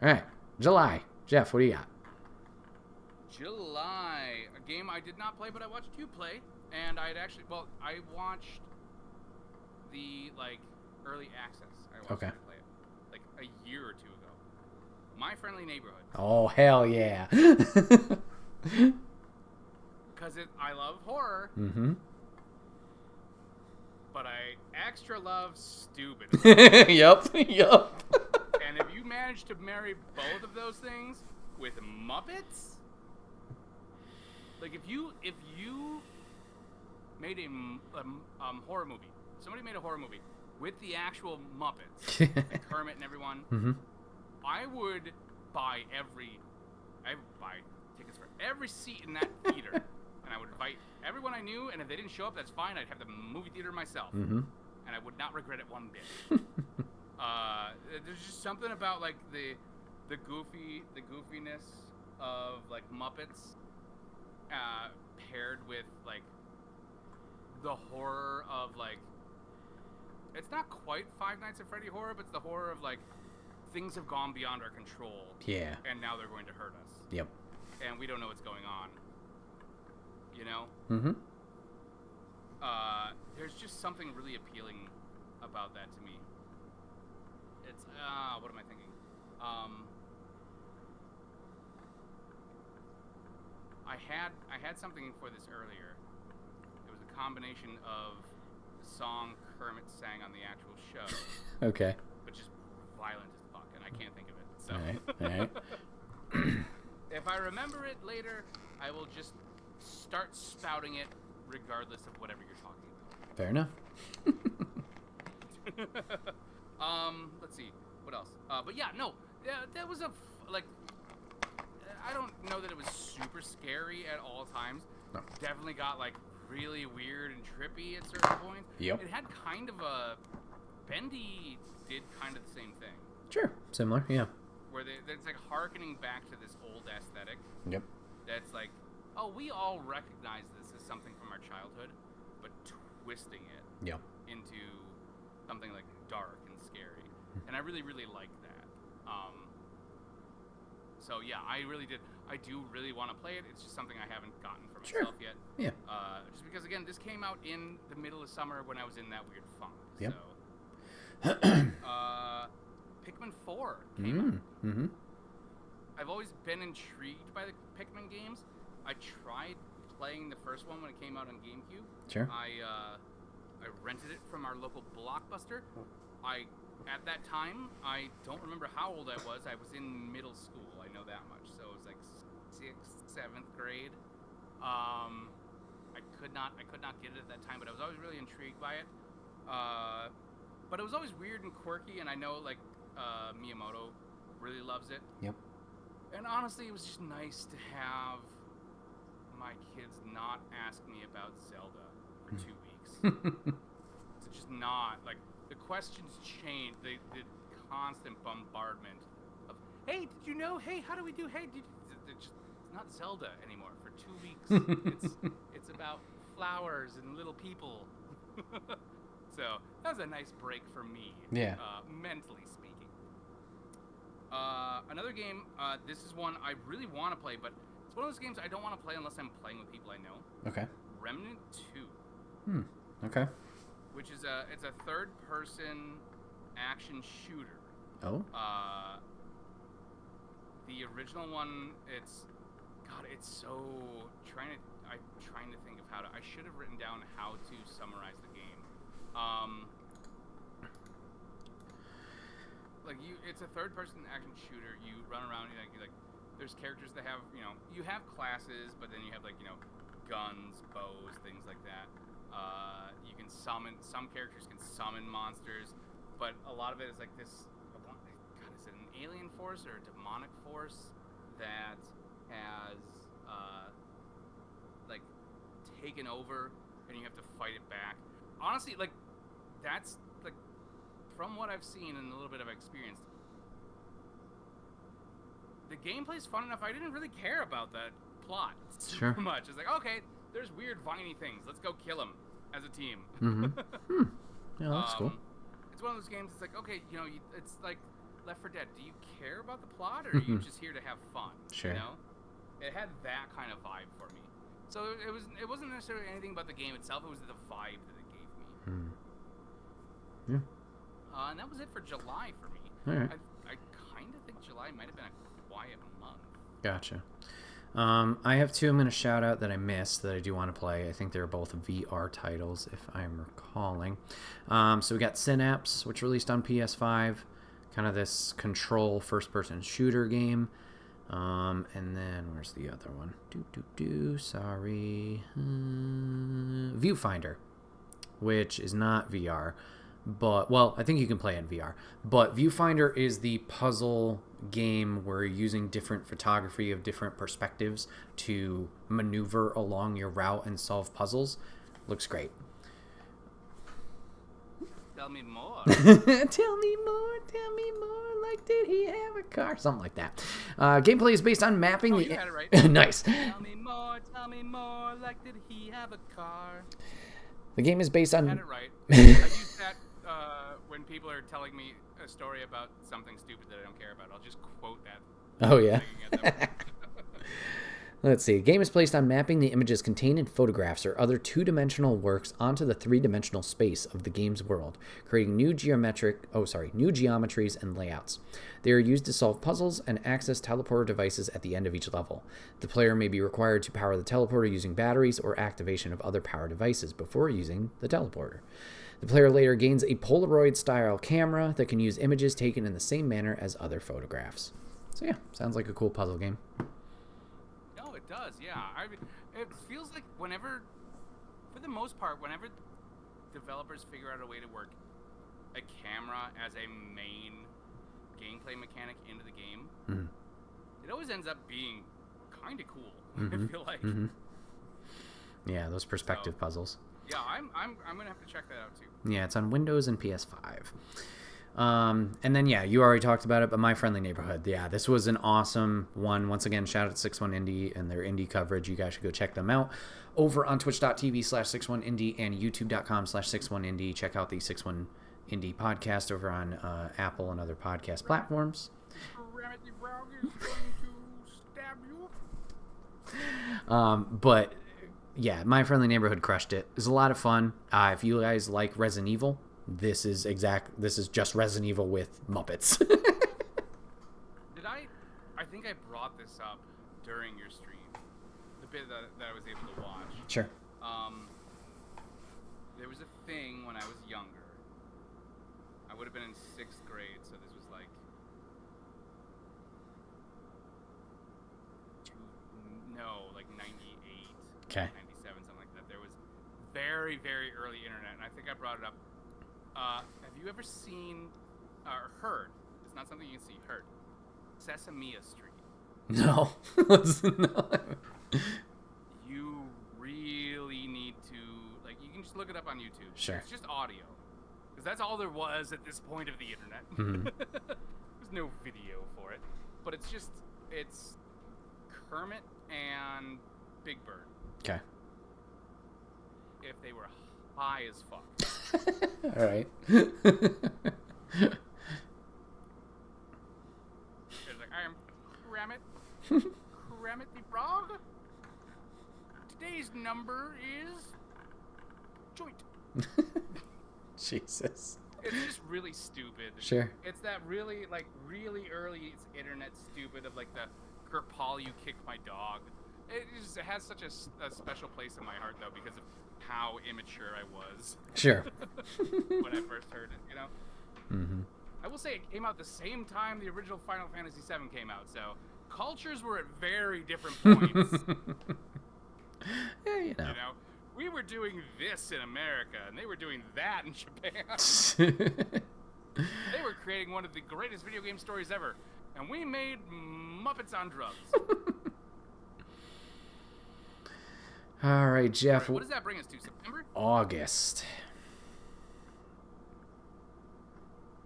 All right. July. Jeff, what do you got? July. A game I did not play, but I watched you play. And I watched the, early access. I watched you play it, a year or two ago. My Friendly Neighborhood. Oh, hell yeah. Because I love horror. Mm-hmm. But I extra love stupid. Yep. And if you manage to marry both of those things with Muppets, if you made a horror movie, somebody made a horror movie with the actual Muppets, like Kermit and everyone, mm-hmm. I would buy tickets for every seat in that theater, and I would invite everyone I knew, and if they didn't show up, that's fine. I'd have the movie theater myself, Mm-hmm. and I would not regret it one bit. There's just something about the goofiness of Muppets paired with the horror of it's not quite Five Nights at Freddy horror, but it's the horror of things have gone beyond our control. Yeah. And now they're going to hurt us. Yep. And we don't know what's going on. You know? Mm-hmm. There's just something really appealing about that to me. It's what am I thinking? I had something for this earlier. It was a combination of the song Kermit sang on the actual show. Okay. But just violent as fuck, and I can't think of it. So. All right. If I remember it later, I will just start spouting it regardless of whatever you're talking about. Fair enough. Let's see. What else? But yeah, no. That was I don't know that it was super scary at all times. No. Definitely got really weird and trippy at certain points. Yep. It had kind of a... Bendy did kind of the same thing. Sure. Similar, yeah. Where it's harkening back to this old aesthetic. Yep. That's oh, we all recognize this as something from our childhood, but twisting it into something dark and scary. And I really, really like that. So yeah, I really did. I do really want to play it. It's just something I haven't gotten for myself yet. Yeah. Just because again, this came out in the middle of summer when I was in that weird funk. Yep. So. Pikmin 4 came out. Mm-hmm. I've always been intrigued by the Pikmin games. I tried playing the first one when it came out on GameCube. Sure. I rented it from our local Blockbuster. At that time, I don't remember how old I was. I was in middle school. I know that much. So it was 6th, 7th grade. I could not get it at that time, but I was always really intrigued by it. But it was always weird and quirky, and I know Miyamoto really loves it. Yep. And honestly, it was just nice to have my kids not ask me about Zelda for 2 weeks. To just not the questions change. The constant bombardment of, hey, did you know? Hey, how do we do? Hey, it's not Zelda anymore for 2 weeks. It's about flowers and little people. So that was a nice break for me. Yeah. Mentally speaking. Another game. This is one I really want to play, but it's one of those games I don't want to play unless I'm playing with people I know. Okay. Remnant 2. Okay. Which is it's a third-person action shooter. Oh. The original one, it's so I'm trying to think of how to. I should have written down how to summarize the game. It's a third-person action shooter. You run around, there's characters that have, you have classes, but then you have guns, bows, things like that. You can summon, some characters can summon monsters, but a lot of it is this, God, is it an alien force or a demonic force that has, taken over, and you have to fight it back. Honestly, that's, from what I've seen and a little bit of experience, the gameplay's fun enough. I didn't really care about that plot super much. It's okay, there's weird viney things. Let's go kill them as a team. Mm-hmm. Yeah, that's cool. It's one of those games. It's okay, it's Left 4 Dead, do you care about the plot, or are you just here to have fun? Sure. You know, it had that kind of vibe for me. So it wasn't necessarily anything about the game itself. It was the vibe that it gave me. Yeah. And that was it for July for me. All right. I kind of think July might have been a quiet month. Gotcha. I have 2 I'm going to shout out that I missed that I do want to play. I think they're both VR titles, if I'm recalling. So we got Synapse, which released on PS5. Kind of this control first-person shooter game. And then, where's the other one? Sorry. Viewfinder, which is not VR. But, well, I think you can play in VR. But Viewfinder is the puzzle game where you're using different photography of different perspectives to maneuver along your route and solve puzzles. Looks great. Tell me more. Tell me more. Like, did he have a car? Something like that. Gameplay is based on mapping you had it right. Nice. Tell me more. Like, did he have a car? The game is based on... I had it right. I use that when people are telling me a story about something stupid that I don't care about. I'll just quote that. Oh, yeah. Let's see. A game is placed on mapping the images contained in photographs or other two-dimensional works onto the three-dimensional space of the game's world, creating new geometries and layouts. They are used to solve puzzles and access teleporter devices at the end of each level. The player may be required to power the teleporter using batteries or activation of other power devices before using the teleporter. The player later gains a Polaroid-style camera that can use images taken in the same manner as other photographs. So yeah, sounds like a cool puzzle game. No, it does, yeah. I mean, it feels like whenever, for the most part, whenever developers figure out a way to work a camera as a main gameplay mechanic into the game, it always ends up being kind of cool. I feel like. Yeah, those perspective puzzles. Yeah, I'm gonna have to check that out too. Yeah, it's on Windows and PS5. And then, yeah, you already talked about it, but My Friendly Neighborhood. Yeah, this was an awesome one. Once again, shout out to 61indie and their indie coverage. You guys should go check them out over on twitch.tv/61indie and youtube.com/61indie. Check out the 61indie podcast over on Apple and other podcast platforms. But yeah, My Friendly Neighborhood crushed it. It was a lot of fun. If you guys like Resident Evil, this is just Resident Evil with Muppets. I think I brought this up during your stream, the bit that I was able to watch. Sure. There was a thing when I was younger. I would have been in 6th grade, so this was like 98, Okay. 97, something like that. There was very, very early internet, and I think I brought it up. Have you ever seen or heard? It's not something you can see. Heard Sesame Street? No. No. You really need to, like, you can just look it up on YouTube. Sure. It's just audio, because that's all there was at this point of the internet. There's no video for it, but it's Kermit and Big Bird. Okay. If they were high as fuck. All right. It's like, I am Kermit the Frog. Today's number is joint. Jesus. It's just really stupid. Sure. It's that really early internet stupid of like the Kerpal, you kicked my dog. It has such a special place in my heart, though, because of how immature I was. Sure. When I first heard it, you know? I will say it came out the same time the original Final Fantasy VII came out, so cultures were at very different points. Yeah, you know. We were doing this in America, and they were doing that in Japan. They were creating one of the greatest video game stories ever, and we made Muppets on drugs. All right, Jeff. What does that bring us to? September? August.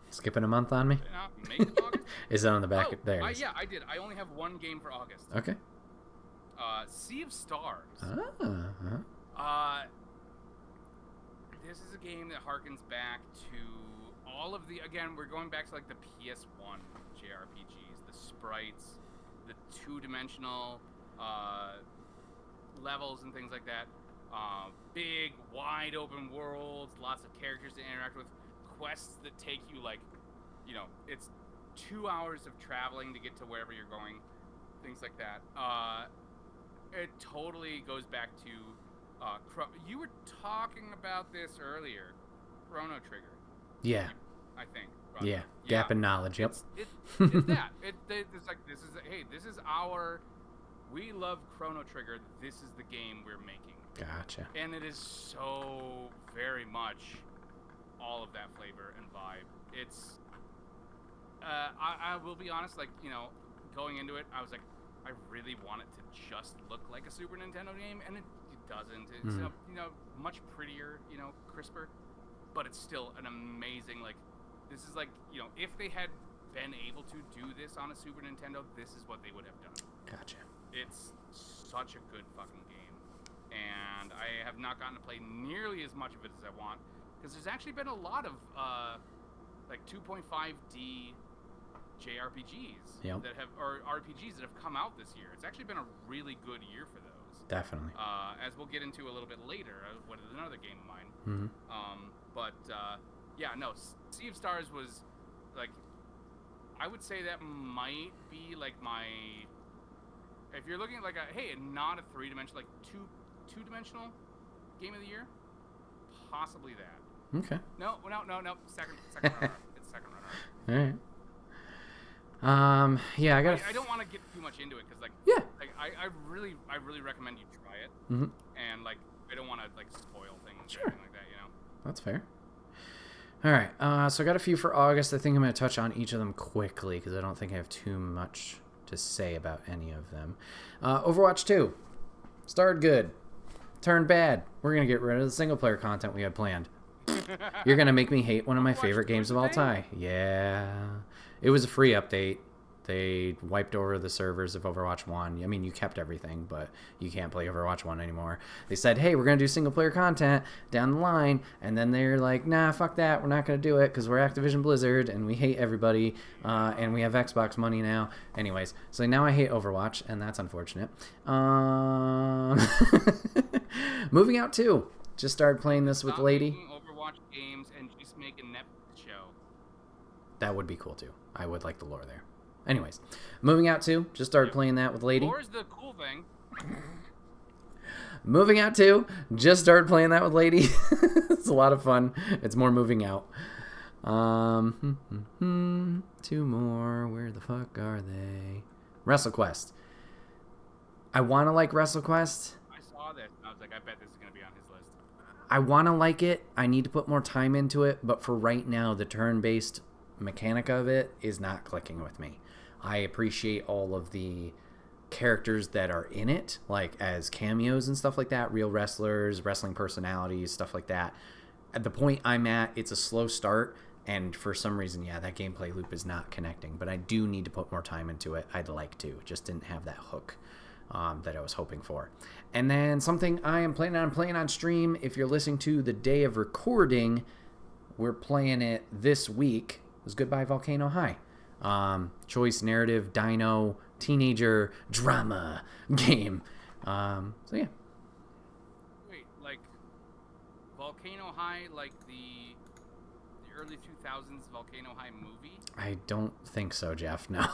Skipping a month on me? Make it August? Is that on the back? There it is. Yeah, I did. I only have one game for August. Okay. Sea of Stars. Ah. This is a game that harkens back to all of the, again, we're going back to like the PS1 JRPGs, the sprites, the two-dimensional levels and things like that. Big, wide open worlds, lots of characters to interact with, quests that take you like, it's 2 hours of traveling to get to wherever you're going, things like that. It totally goes back to, you were talking about this earlier, Chrono Trigger. Yeah. I think. Right? Yeah. Gap in knowledge. Yep. It's that. It's like, this is our, we love Chrono Trigger. This is the game we're making. Gotcha. And it is so very much all of that flavor and vibe. It's, I will be honest, like, going into it, I was like, I really want it to just look like a Super Nintendo game, and it doesn't. It's, much prettier, crisper, but it's still an amazing, like, this is like, if they had been able to do this on a Super Nintendo, this is what they would have done. Gotcha. It's such a good fucking game, and I have not gotten to play nearly as much of it as I want, because there's actually been a lot of, like, 2.5D JRPGs that have, or RPGs that have come out this year. It's actually been a really good year for those. Definitely. As we'll get into a little bit later, what is another game of mine. Sea of Stars was, like, I would say that might be, like, my, if you're looking at, like, not a three-dimensional, like, two-dimensional game of the year, possibly that. Okay. No. Second runner-up. It's second runner-up. All right. Yeah, I don't want to get too much into it because, like, I really recommend you try it. Mm-hmm. And, like, I don't want to, like, spoil things Sure. or anything like that, That's fair. All right. So I got a few for August. I think I'm going to touch on each of them quickly because I don't think I have too much to say about any of them. Overwatch 2 started good, turned bad. We're going to get rid of the single player content we had planned. You're going to make me hate one of my favorite games of all time. Yeah. It was a free update. They wiped over the servers of Overwatch 1. I mean, you kept everything, but you can't play Overwatch 1 anymore. They said, hey, we're going to do single-player content down the line. And then they're like, nah, fuck that. We're not going to do it because we're Activision Blizzard and we hate everybody. And we have Xbox money now. Anyways, so now I hate Overwatch, and that's unfortunate. Moving Out 2. Just started playing this with Lady. Overwatch games and just make a Netflix show. That would be cool, too. I would like the lore there. Anyways, Moving Out 2. Just started playing that with Lady. Lore's the cool thing. Moving Out 2. Just started playing that with Lady. It's a lot of fun. It's more Moving Out. 2 more. Where the fuck are they? WrestleQuest. I want to like WrestleQuest. I saw this and I was like, I bet this is going to be on his list. I want to like it. I need to put more time into it. But for right now, the turn-based mechanic of it is not clicking with me. I appreciate all of the characters that are in it, like as cameos and stuff like that, real wrestlers, wrestling personalities, stuff like that. At the point I'm at, it's a slow start, and for some reason, that gameplay loop is not connecting, but I do need to put more time into it. I'd like to. Just didn't have that hook that I was hoping for. And then something I am planning on playing on stream, if you're listening to the day of recording, we're playing it this week, was Goodbye Volcano High. Choice, narrative, dino, teenager, drama game. So yeah. Wait, like Volcano High, like the early 2000s Volcano High movie? I don't think so, Jeff. No.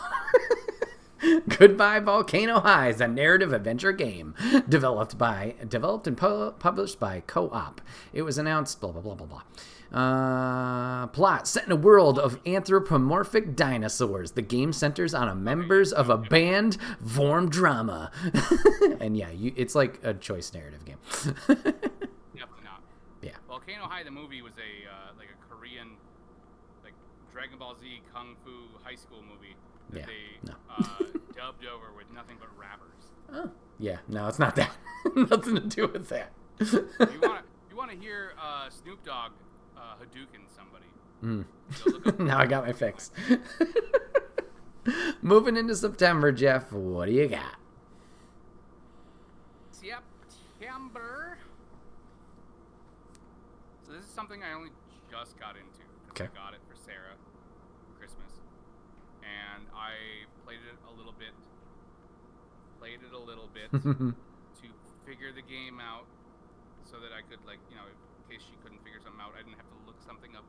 Goodbye Volcano High is a narrative adventure game developed and published by Co-op. It was announced, blah, blah, blah, blah, blah. Plot set in a world of anthropomorphic dinosaurs. The game centers on members of a band form drama. And it's like a choice narrative game. Definitely not. Yeah. Volcano High, the movie, was a like a Korean, like Dragon Ball Z Kung Fu high school movie that they dubbed over with nothing but rappers. Oh. Yeah. No, it's not that. Nothing to do with that. You want to hear Snoop Dogg Hadouken somebody. Now I got my fix. Moving into September, Jeff, what do you got? September. So this is something I only just got into. Okay. I got it for Sarah for Christmas, and I played it a little bit to figure the game out, so that I could, like, you know, in case she couldn't figure something out, I didn't have to look something up.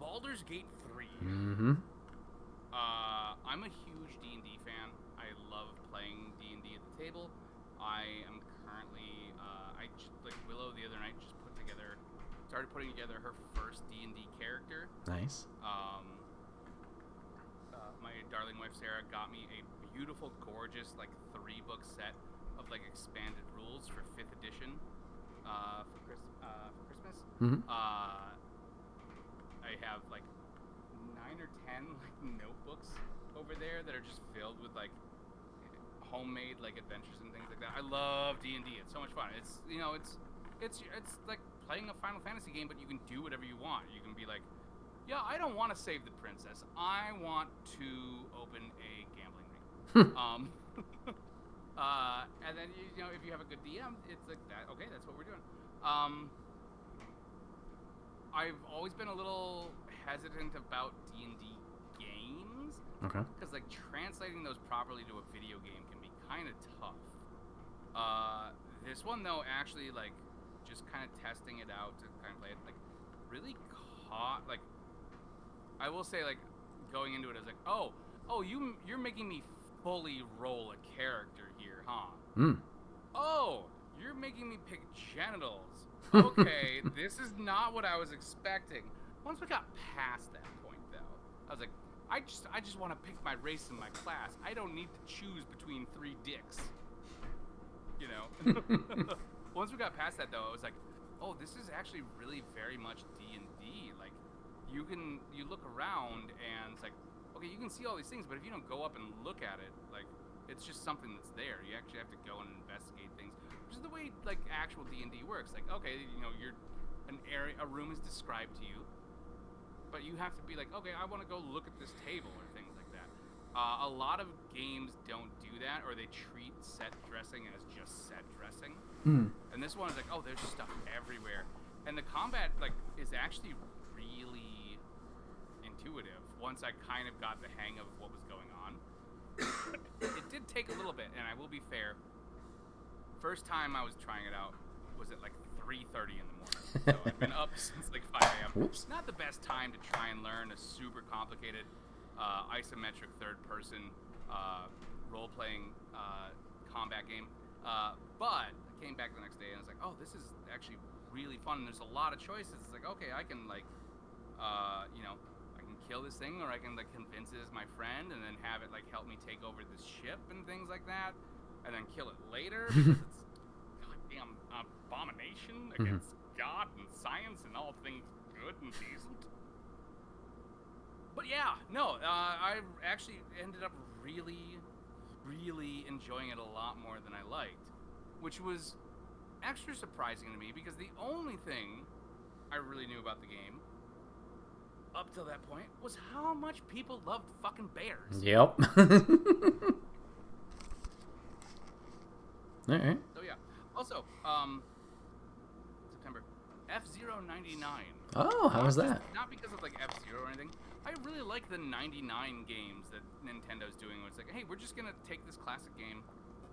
Baldur's Gate 3. Mm-hmm. I'm a huge D&D fan. I love playing D&D at the table. I am currently, like Willow the other night started putting together her first D&D character. Nice. My darling wife Sarah got me a beautiful, gorgeous, like 3-book set of like expanded rules for 5th edition for Christmas. Mm-hmm. I have like 9 or 10 like notebooks over there that are just filled with like homemade like adventures and things like that. I love D&D. It's so much fun. It's, you know, it's like playing a Final Fantasy game, but you can do whatever you want. You can be like, yeah, I don't want to save the princess. I want to open a gambling ring. And then you know, if you have a good DM, it's like that. Okay, that's what we're doing. I've always been a little hesitant about D&D games. Okay. Because like translating those properly to a video game can be kind of tough. This one though, actually, like just kind of testing it out to kind of play it, like really caught. Like I will say, like going into it, I was like, oh, you're making me fully roll a character here, huh? Oh, you're making me pick genitals. Okay, this is not what I was expecting. Once we got past that point, though, I was like, I just want to pick my race and my class. I don't need to choose between 3 dicks. You know? Once we got past that, though, I was like, oh, this is actually really very much D&D. Like, you look around and it's like, okay, you can see all these things, but if you don't go up and look at it, like, it's just something that's there. You actually have to go and investigate things, which is the way, like, actual D&D works. Like, okay, you know, a room is described to you, but you have to be like, okay, I want to go look at this table or things like that. A lot of games don't do that, or they treat set dressing as just set dressing. And this one is like, oh, there's stuff everywhere. And the combat, like, is actually really intuitive once I kind of got the hang of what was going on. It did take a little bit, and I will be fair. First time I was trying it out was at like 3:30 in the morning. So I've been up since like 5 a.m. Oops. Not the best time to try and learn a super complicated isometric third-person role-playing combat game. But I came back the next day and I was like, oh, this is actually really fun. And there's a lot of choices. It's like, okay, I can like, you know, I can kill this thing, or I can like convince it as my friend and then have it like help me take over this ship and things like that, and then kill it later because it's goddamn abomination against God and science and all things good and decent. But yeah, no, I actually ended up really enjoying it a lot more than I liked, which was extra surprising to me because the only thing I really knew about the game up till that point was how much people loved fucking bears. Yep. Alright. So yeah. Also, September, F-Zero 99. Oh, how was that? Not because of like F-Zero or anything. I really like the 99 games that Nintendo's doing, where it's like, hey, we're just gonna take this classic game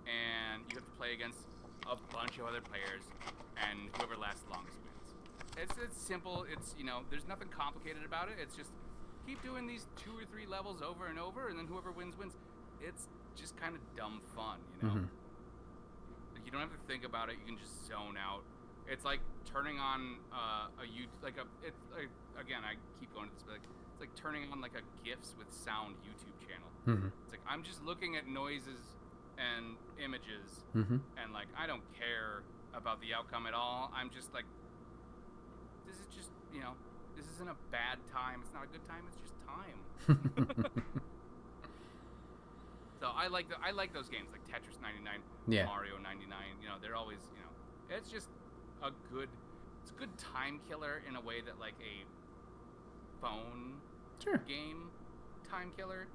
and you have to play against a bunch of other players, and whoever lasts the longest wins. It's simple. It's, you know, there's nothing complicated about it. It's just keep doing these 2 or 3 levels over and over, and then whoever wins wins. It's just kind of dumb fun, you know. Like, you don't have to think about it. You can just zone out. It's like turning on again, I keep going to this, but like, it's like turning on like a GIFs with sound YouTube channel. It's like I'm just looking at noises and images, and like I don't care about the outcome at all. I'm just like, this is just, you know, this isn't a bad time. It's not a good time. It's just time. So I like those games like Tetris 99, Mario 99. You know, they're always, you know, it's just a good time killer in a way that like a phone game time killer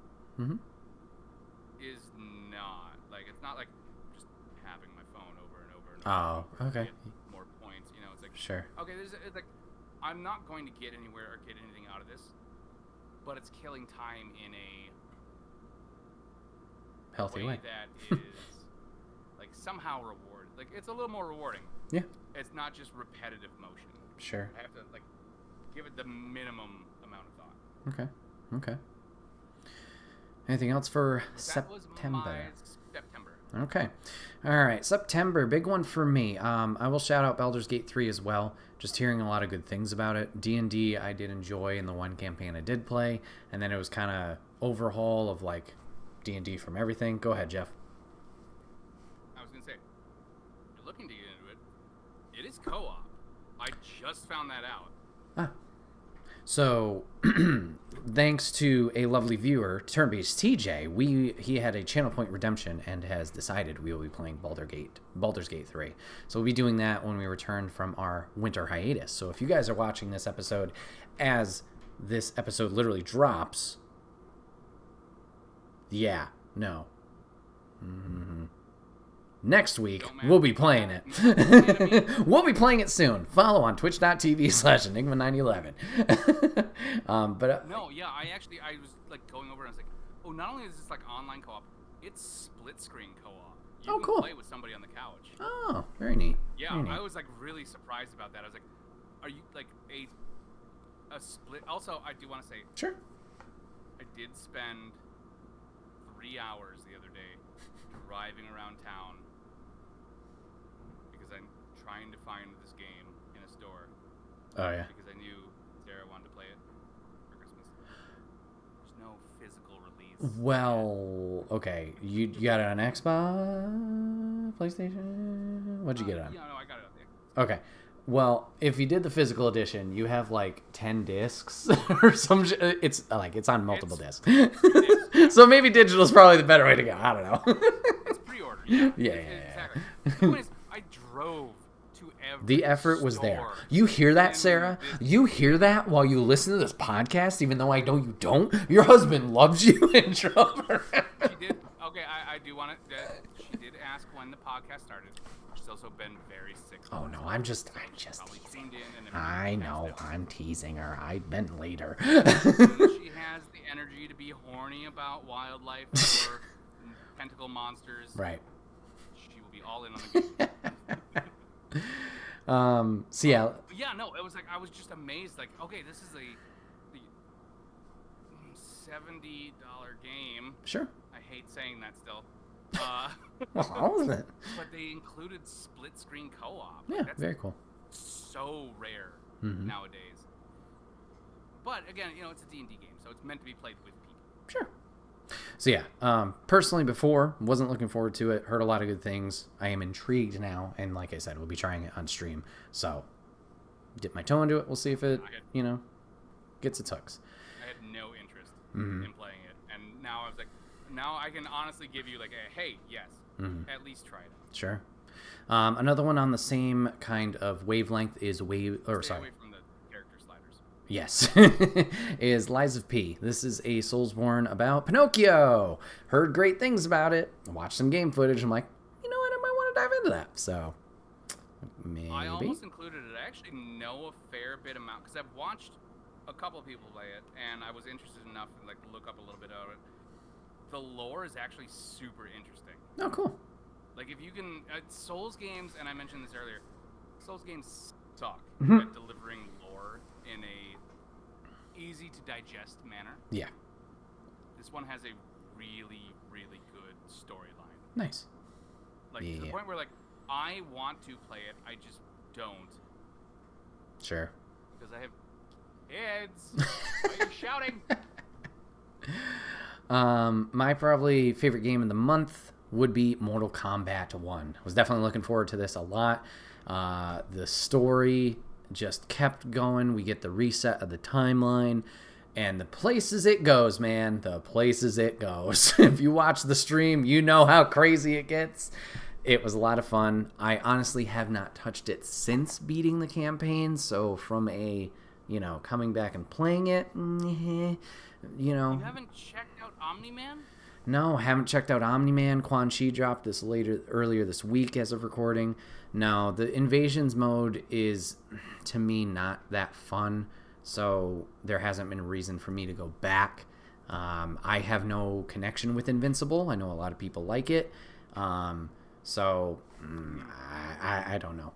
is not. Like, it's not like just having my phone over and over and over. Oh, okay. More points, you know. It's like Sure. okay, like, I'm not going to get anywhere or get anything out of this, but it's killing time in a Healthy way. that is like somehow reward. Like, it's a little more rewarding. Yeah. It's not just repetitive motion. Sure. I have to like give it the minimum amount of thought. Okay. Anything else for That was September? my September. Okay. All right. September, big one for me. I will shout out Baldur's Gate 3 as well. Just hearing a lot of good things about it. D&D I did enjoy in the one campaign I did play. And then it was kind of overhaul of like D&D from everything. Go ahead, Jeff. I was going to say, you're looking to get into it. It is co-op. I just found that out. So, thanks to a lovely viewer, Turnbase TJ, he had a channel point redemption and has decided we will be playing Baldur's Gate 3. So we'll be doing that when we return from our winter hiatus. So if you guys are watching this episode as this episode literally drops, next week, we'll be playing it. We'll be playing it soon. Follow on twitch.tv/Enigma911. No, yeah, I was like going over and I was like, oh, not only is this like online co-op, it's split screen co-op. You can cool. play with somebody on the couch. Oh, very neat. Yeah, very neat. I was like really surprised about that. I was like, are you like a split? Also, I do want to say, Sure. I did spend 3 hours the other day driving around town because I'm trying to find this game in a store. Oh, yeah. Because I knew Sarah wanted to play it for Christmas. There's no physical release. Well, okay. You got it on Xbox? PlayStation? What'd you get it on? Yeah, no, I got it on there. Okay. Well, if you did the physical edition, you have like 10 discs or some it's on multiple discs. So maybe digital is probably the better way to go. I don't know. It's pre-ordered. Yeah. Exactly. The point is, I drove to every The effort was there. store You hear that, in Sarah? this- You hear that while you listen to this podcast, even though I know you don't? Your husband loves you and drove around. She did. Okay, I do want to. She did ask when the podcast started. She's also been very sick. Oh no, I'm just probably teasing. tuned in and I everything know, passed out. I'm teasing her. I've been later. As soon as she has the energy to be horny about wildlife or tentacle monsters, Right. she will be all in on the game. So yeah. But yeah, no, it was like I was just amazed. Like, okay, this is the $70 game. Sure. I hate saying that still. Well, all of it. But they included split screen co-op. Yeah, That's very cool. so rare Mhm. nowadays. But again, it's a D&D game, so it's meant to be played with people. Sure. So yeah, personally before, wasn't looking forward to it. Heard a lot of good things. I am intrigued now, and like I said, we'll be trying it on stream. So, dip my toe into it. We'll see if it, gets its hooks. I had no interest Mhm. in playing it, and now I was like, now I can honestly give you like a hey, yes, at least try it out. Sure. Another one on the same kind of wavelength is Stay away from the character sliders. Yes, is Lies of P. This is a Soulsborne about Pinocchio. Heard great things about it. Watched some game footage. I'm like, you know what? I might want to dive into that. So, maybe. I almost included it. I actually know a fair bit amount because I've watched a couple of people play it, and I was interested enough to like look up a little bit of it. The lore is actually super interesting. Oh, cool. Like if you can, Souls games, and I mentioned this earlier, Souls games suck Mhm. at delivering lore in a easy to digest manner. Yeah. This one has a really, really good storyline. Nice. Like to the point where like I want to play it, I just don't Sure. because I have kids. Why are you shouting? My probably favorite game of the month would be Mortal Kombat 1. I was definitely looking forward to this a lot. The story just kept going. We get the reset of the timeline. And the places it goes, man. The places it goes. If you watch the stream, you know how crazy it gets. It was a lot of fun. I honestly have not touched it since beating the campaign. So from a, coming back and playing it, You haven't checked out Omni-Man? No, haven't checked out Omni-Man. Quan Chi dropped this earlier this week as of recording. No, the invasions mode is, to me, not that fun. So there hasn't been a reason for me to go back. I have no connection with Invincible. I know a lot of people like it. So I don't know.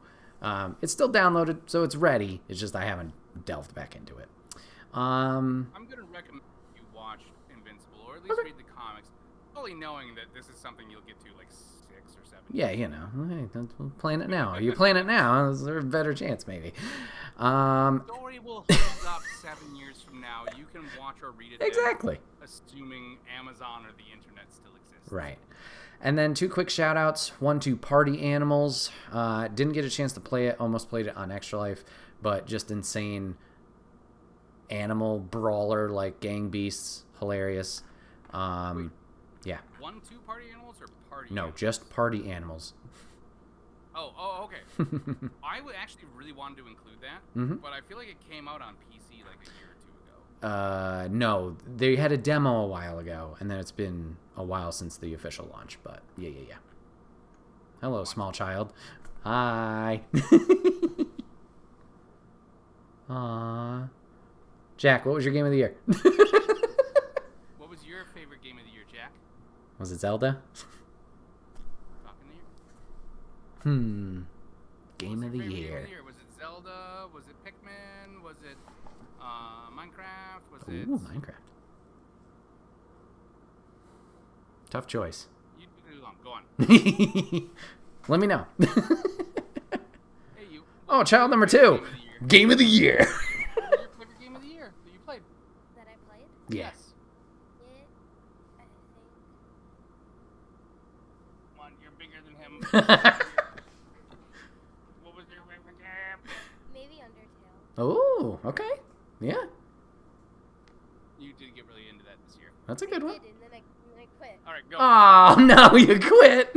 It's still downloaded, so it's ready. It's just I haven't delved back into it. I'm going to recommend you watch Invincible, or at least read the comics, fully knowing that this is something you'll get to like 6 or 7. Yeah, you know, hey, we're playing it now. You're playing it now. There's a better chance, maybe. The story will hold up 7 years from now. You can watch or read it. Exactly. Then, assuming Amazon or the internet still exists. Right. And then 2 quick shout-outs. One to Party Animals. Didn't get a chance to play it. Almost played it on Extra Life. But just insane animal brawler like gang beasts. Hilarious. Wait, yeah. 1, 2 party animals or party No, animals? just Party Animals. Oh, okay. I would actually really wanted to include that, but I feel like it came out on PC like a year or 2 ago. No, they had a demo a while ago, and then it's been a while since the official launch, but yeah. Hello, small child. Hi. Aww. Jack, what was your game of the year? What was your favorite game of the year, Jack? Was it Zelda? Talking to you. Game of the Game year. of the year? Was it Zelda? Was it Pikmin? Was it Minecraft? Was it... Ooh, Minecraft. Tough choice. You took too long. Go on. Let me know. Hey, you. Oh, child number 2. Game of the year. What was your favorite game of the year that you played? That I played? Yeah. Yes. It, I think. Come on, you're bigger than him. What was your favorite game? Maybe Undertale. Oh, okay. Yeah, You did get really into that this year. that's a good I one. did, and then I quit. All right, go. Oh, no, you quit.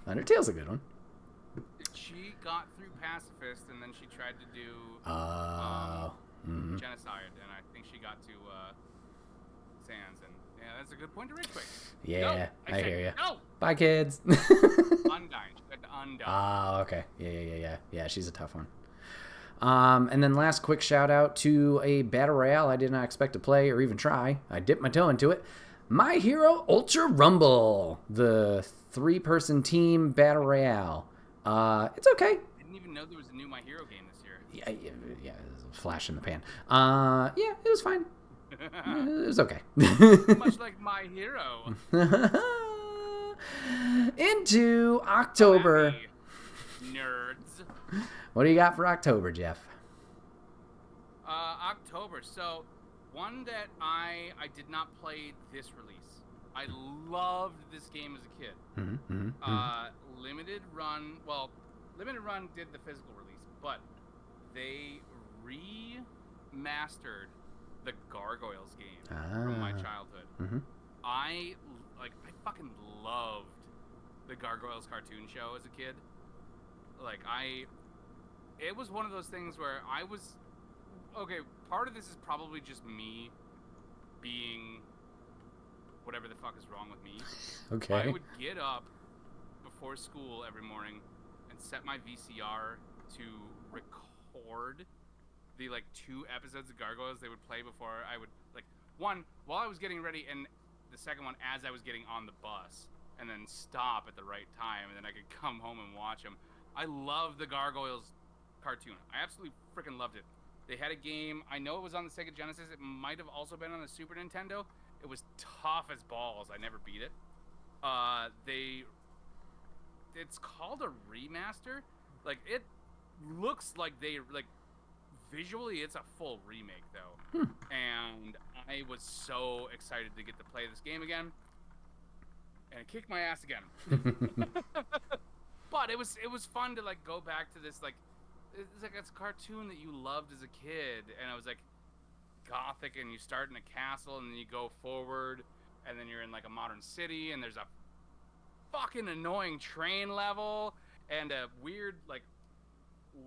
Undertale's a good one. She got through pacifist, and then she tried to do Mhm. genocide, and I think she got to Sans, and yeah, that's a good point to rage quit. Yeah, I said hear you. No, Bye, kids. Undyne. She got to Undyne. Oh, okay. Yeah. Yeah, she's a tough one. And then last quick shout out to a battle royale I did not expect to play or even try. I dipped my toe into it. My Hero Ultra Rumble, the 3-person team battle royale. It's okay. I didn't even know there was a new My Hero game this year. Yeah, it was a flash in the pan. Yeah, it was fine. It was okay. Much like My Hero. Into October. Happy nerds. What do you got for October, Jeff? October. So, one that I did not play this release. I loved this game as a kid. Limited Run. Well, Limited Run did the physical release, but they remastered the Gargoyles game from my childhood. I fucking loved the Gargoyles cartoon show as a kid. It was one of those things where I was, okay, part of this is probably just me being whatever the fuck is wrong with me. Okay. I would get up before school every morning and set my VCR to record the 2 episodes of Gargoyles they would play before I would, one while I was getting ready, and the second one as I was getting on the bus, and then stop at the right time, and then I could come home and watch them. I love the Gargoyles cartoon. I absolutely freaking loved it. They had a game. I know it was on the Sega Genesis. It might have also been on the Super Nintendo. It was tough as balls. I never beat it. It's called a remaster. It looks like visually it's a full remake though. And I was so excited to get to play this game again. And it kicked my ass again. But it was fun to go back to this it's a cartoon that you loved as a kid, and I was gothic, and you start in a castle and then you go forward and then you're in a modern city, and there's a fucking annoying train level and a weird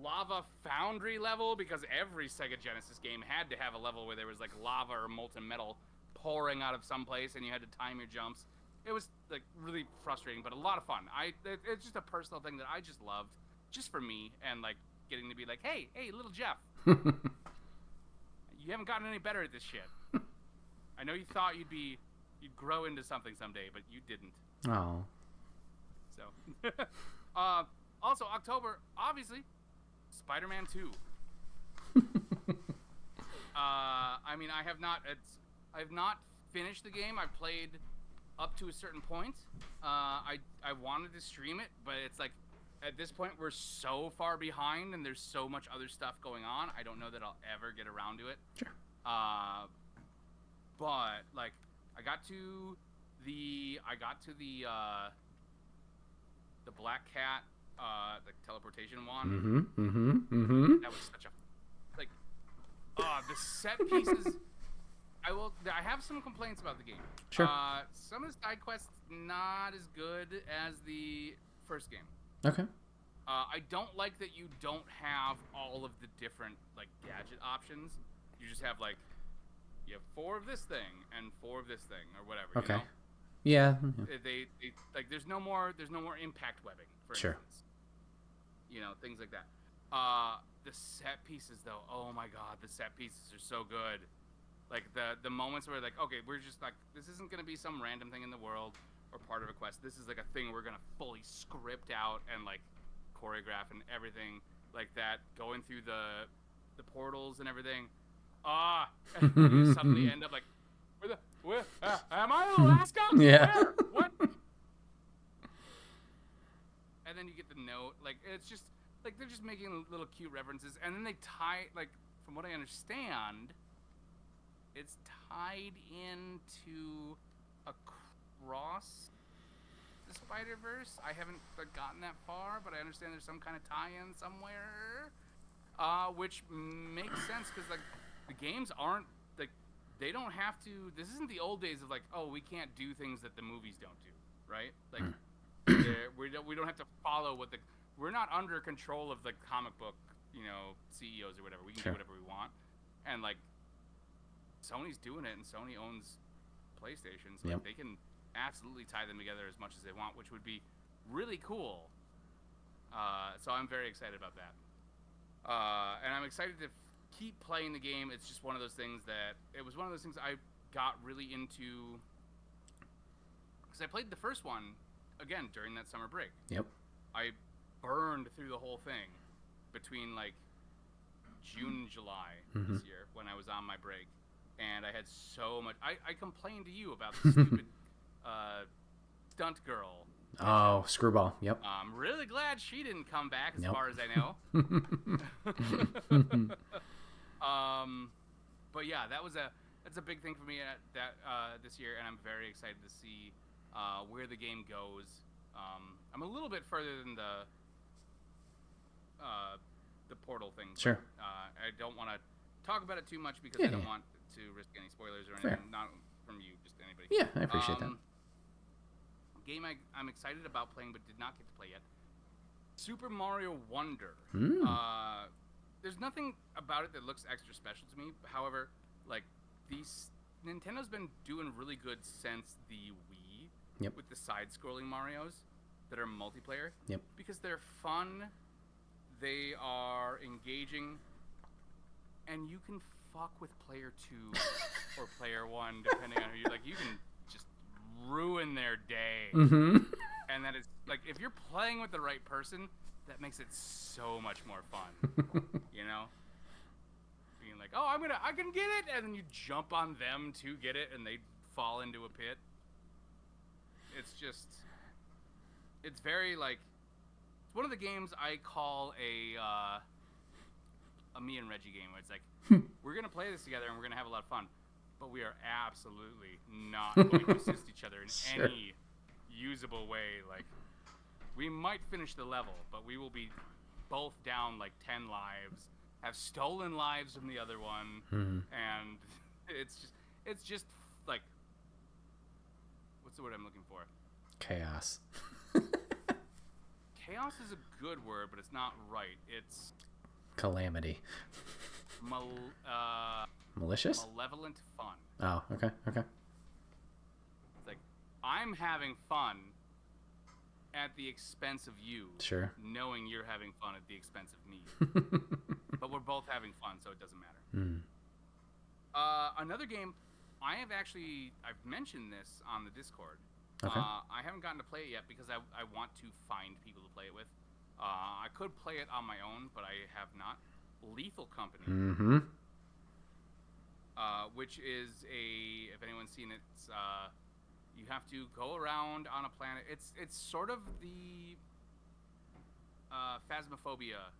lava foundry level, because every Sega Genesis game had to have a level where there was lava or molten metal pouring out of some place and you had to time your jumps. it was like really frustrating, but a lot of fun. It's just a personal thing that I just loved, just for me, and like getting to be like, hey, little Jeff, you haven't gotten any better at this shit. I know you thought you'd grow into something someday, but you didn't. Oh. So, also October, obviously, Spider-Man 2. I mean, I have not finished the game. I've played up to a certain point. I wanted to stream it, but it's like at this point we're so far behind, and there's so much other stuff going on. I don't know that I'll ever get around to it. Sure. But like, I got to the Black Cat, the teleportation one. That was such a like, the set pieces. I have some complaints about the game. Sure. Some of the side quests not as good as the first game. Okay. I don't like that you don't have all of the different like gadget options. You just have like, you have 4 of this thing and 4 of this thing or whatever. Okay. You know? Yeah. They like there's no more impact webbing, for Sure. instance. You know, things like that. The set pieces though, oh my god, the set pieces are so good. Like the moments where like, okay, we're just like, this isn't gonna be some random thing in the world or part of a quest. This is like a thing we're gonna fully script out and like choreograph and everything like that. Going through the portals and everything. And you suddenly end up like, where am I in Alaska? Yeah. Where? What? And then you get the note. Like, it's just like they're just making little cute references, and then they tie, like, from what I understand, it's tied into across the Spider-Verse. I haven't like gotten that far, but I understand there's some kind of tie-in somewhere, which makes sense because like the games aren't like, they don't have to. This isn't the old days of like, oh, we can't do things that the movies don't do, right? Like, we don't have to follow what we're not under control of the comic book, you know, CEOs or whatever. We can do whatever we want, and like, Sony's doing it, and Sony owns PlayStation, so like, they can absolutely tie them together as much as they want, which would be really cool. So I'm very excited about that, and I'm excited to keep playing the game. It's just one of those things that it was one of those things I got really into because I played the first one again during that summer break. Yep. I burned through the whole thing between like June and July this year when I was on my break, and I had so much. I complained to you about the stupid stunt girl. Oh, Screwball. Yep. I'm really glad she didn't come back, as far as I know. But yeah, that's a big thing for me this year, and I'm very excited to see where the game goes. I'm a little bit further than the portal thing. Sure. I don't want to talk about it too much because I don't want to risk any spoilers or anything. Not from you, just anybody. Yeah, I appreciate that. Game I'm excited about playing but did not get to play yet. Super Mario Wonder. There's nothing about it that looks extra special to me. However, like, Nintendo's been doing really good since the Wii with the side-scrolling Marios that are multiplayer. Yep. Because they're fun, they are engaging, and you can fuck with player 2 or player 1 depending on who you like. You can just ruin their day. And that is like, if you're playing with the right person, that makes it so much more fun. You know, being like, oh, I can get it, and then you jump on them to get it, and they fall into a pit. It's very like, it's one of the games I call a me and Reggie game, where it's like, we're gonna play this together and we're gonna have a lot of fun, but we are absolutely not going to assist each other in any usable way. Like, we might finish the level, but we will be both down like 10 lives, have stolen lives from the other one, and it's just like, what's the word I'm looking for? Chaos. Chaos is a good word, but it's not right. It's calamity. Malicious? Malevolent fun. Oh, okay. It's like, I'm having fun at the expense of you. Sure. Knowing you're having fun at the expense of me. But we're both having fun, so it doesn't matter. Mm. Another game, I've mentioned this on the Discord. Okay. I haven't gotten to play it yet because I want to find people to play it with. I could play it on my own, but I have not. Lethal Company. Mm-hmm. Which is if anyone's seen it, it's, you have to go around on a planet. It's sort of the Phasmophobia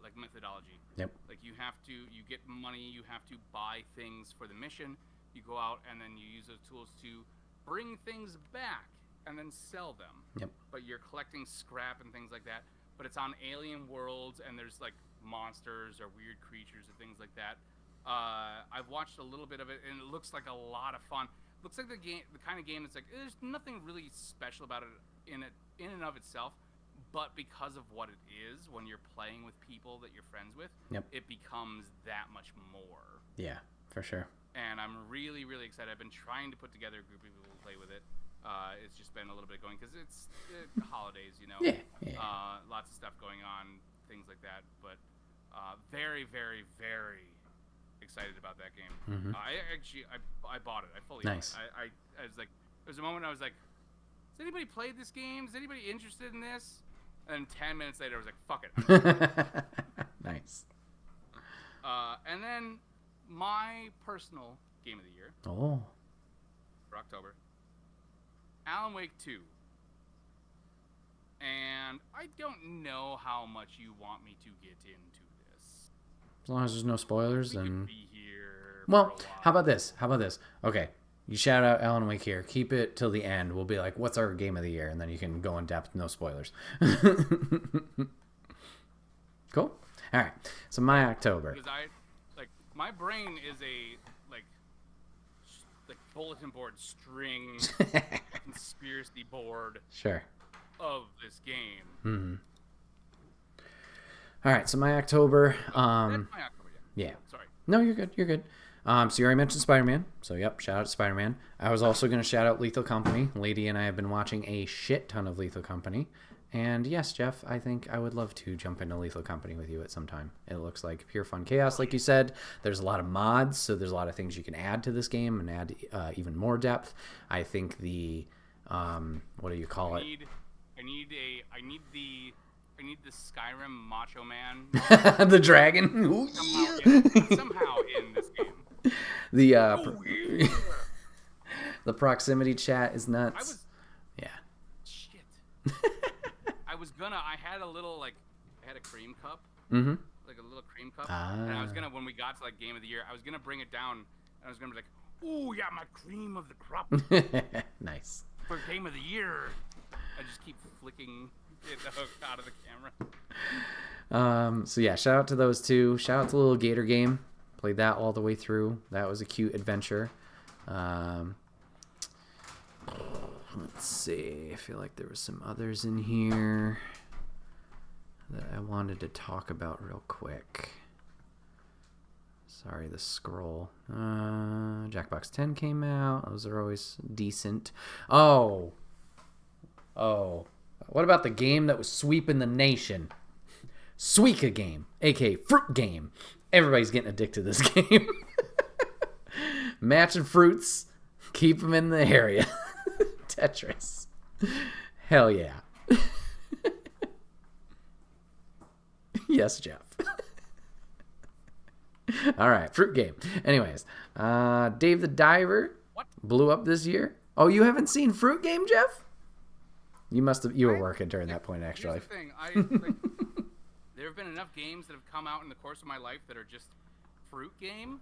like methodology. Yep. Like you get money, you have to buy things for the mission. You go out and then you use those tools to bring things back and then sell them. Yep. But you're collecting scrap and things like that. But it's on alien worlds and there's like monsters or weird creatures or things like that. I've watched a little bit of it and it looks like a lot of fun. Looks like the kind of game that's like there's nothing really special about it in and of itself, but because of what it is, when you're playing with people that you're friends with, Yep. it becomes that much more. Yeah, for sure. And I'm really, really excited. I've been trying to put together a group of people to play with it. It's just been a little bit going because it's holidays, you know. Yeah. Lots of stuff going on, things like that. But very, very, very excited about that game. Mm-hmm. I bought it. I fully Nice. bought it. I was like, there was a moment I was like, has anybody played this game? Is anybody interested in this? And then 10 minutes later, I was like, fuck it. Nice. And then my personal game of the year Oh. for October, Alan Wake 2. And I don't know how much you want me to get into this. As long as there's no spoilers, We then. could be here for Well, a while. how about this? Okay, you shout out Alan Wake here. Keep it till the end. We'll be like, "What's our game of the year?" And then you can go in depth. No spoilers. Cool. All right. So my October. Because my brain is a like bulletin board string conspiracy board Sure. of this game. Mm-hmm. All right. So my October. That's my October. Yeah. Sorry. No, you're good. You're good. So you already mentioned Spider-Man. So yep, shout out to Spider-Man. I was also going to shout out Lethal Company. Lady and I have been watching a shit ton of Lethal Company. And yes, Jeff, I think I would love to jump into Lethal Company with you at some time. It looks like pure fun chaos, like you said. There's a lot of mods, so there's a lot of things you can add to this game and add even more depth. I think the what do you call it? I need the Skyrim Macho Man The dragon. Ooh, somehow in this game. The the proximity chat is nuts. Shit. I had a little I had a cream cup. Mm-hmm. Like a little cream cup. And I was gonna, when we got to game of the year, I was gonna bring it down and I was gonna be like, ooh yeah, my cream of the crop. Nice. For game of the year. I just keep flicking it out of the camera. So yeah, shout out to those two. Shout out to Little Gator Game. Played that all the way through. That was a cute adventure. Let's see. I feel like there was some others in here that I wanted to talk about real quick. Sorry, the scroll. Jackbox 10 came out. Those are always decent. Oh. What about the game that was sweeping the nation? Suika game, aka fruit game. Everybody's getting addicted to this game. Matching fruits, keep them in the area. Tetris. Hell yeah. Yes, Jeff. All right, fruit game. Anyways, Dave the Diver blew up this year. Oh, you haven't seen Fruit Game, Jeff? You must have. You were working during that point in Extra Life. Here's the thing. There have been enough games that have come out in the course of my life that are just fruit game.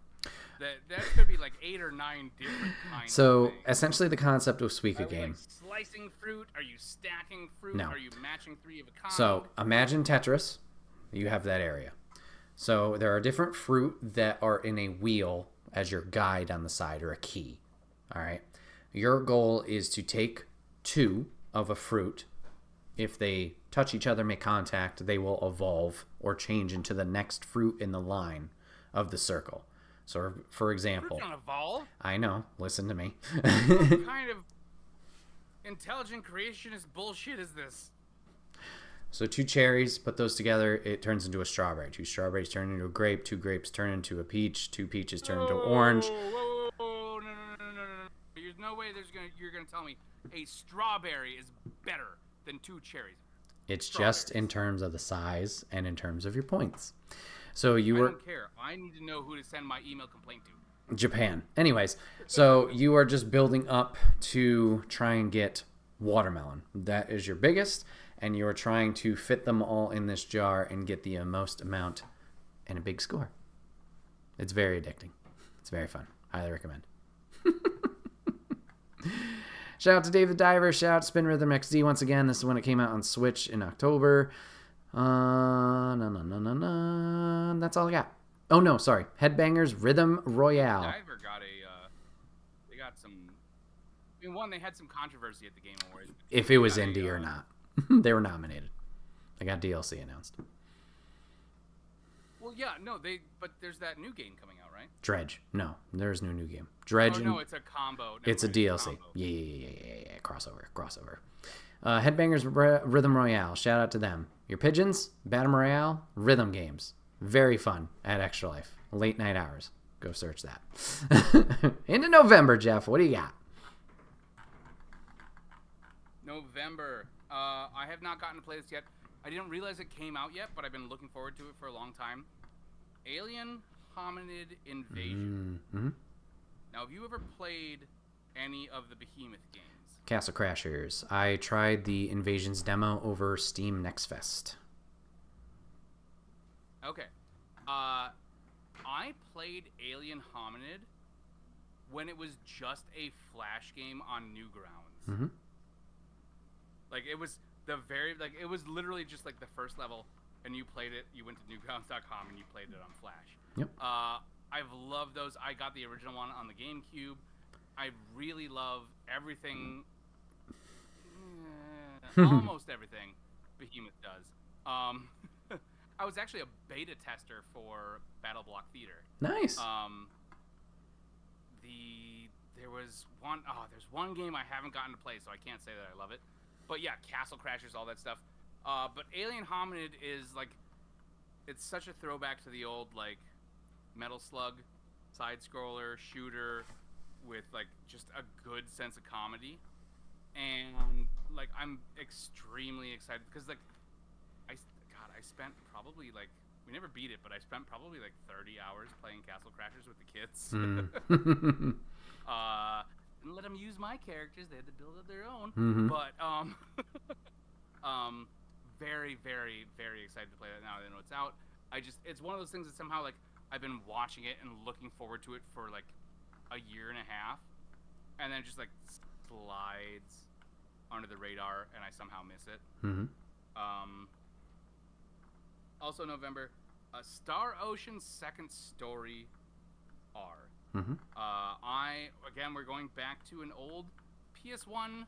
That could be 8 or 9 different kinds. So of things. essentially, the concept of Suika game. Slicing fruit? Are you stacking fruit? No. Are you matching 3 of a kind? So imagine Tetris. You have that area. So there are different fruit that are in a wheel as your guide on the side or a key. All right. Your goal is to take 2 of a fruit. If they touch each other, make contact, they will evolve or change into the next fruit in the line of the circle. So, for example, Fruits don't evolve. I know. Listen to me. What kind of intelligent creationist bullshit is this? So 2 cherries, put those together, it turns into a strawberry. 2 strawberries turn into a grape. 2 grapes turn into a peach. 2 peaches turn into orange. Whoa, no. There's no way you're gonna tell me a strawberry is better than 2 cherries. It's just in terms of the size and in terms of your points. So I don't care. I need to know who to send my email complaint to. Japan. Anyways, so you are just building up to try and get watermelon. That is your biggest. And you are trying to fit them all in this jar and get the most amount and a big score. It's very addicting. It's very fun. Highly recommend. Shout out to Dave the Diver. Shout out to Spin Rhythm XD once again. This is when it came out on Switch in October. That's all I got. Oh, no, sorry. Headbangers Rhythm Royale. Diver got they got some... I mean, one, they had some controversy at the Game Awards. If it was indie or not. They were nominated. They got DLC announced. Well, yeah, no, but there's that new game coming out, right? Dredge. No, there's no new game. Dredge. Oh, no, it's a combo. It's a DLC. Yeah. Crossover. Headbangers Rhythm Royale. Shout out to them. Your pigeons, Battle Royale, rhythm games. Very fun at Extra Life. Late night hours. Go search that. Into November, Jeff. What do you got? November. I have not gotten to play this yet. I didn't realize it came out yet, but I've been looking forward to it for a long time. Alien Hominid Invasion. Mm-hmm. Now, have you ever played any of the Behemoth games? Castle Crashers. I tried the Invasions demo over Steam Next Fest. Okay. I played Alien Hominid when it was just a Flash game on Newgrounds. Mm-hmm. Like, it was it was literally just like the first level, and you played it, you went to newgrounds.com and you played it on Flash. Yep. I've loved those. I got the original one on the GameCube. I really love everything, almost everything Behemoth does. I was actually a beta tester for Battle Block Theater. Nice. There's one game I haven't gotten to play, so I can't say that I love it. But yeah, Castle Crashers, all that stuff. But Alien Hominid is like, it's such a throwback to the old like Metal Slug side scroller shooter with like just a good sense of comedy, and like I'm extremely excited because like I spent probably like, we never beat it, but I spent probably like 30 hours playing Castle Crashers with the kids. And let them use my characters. They had to build up their own. Mm-hmm. But very, very, very excited to play that now that I know it's out. It's one of those things that somehow like I've been watching it and looking forward to it for like a year and a half, and then it just like slides under the radar, and I somehow miss it. Mm-hmm. Also November, Star Ocean Second Story R. Mm-hmm. We're going back to an old PS1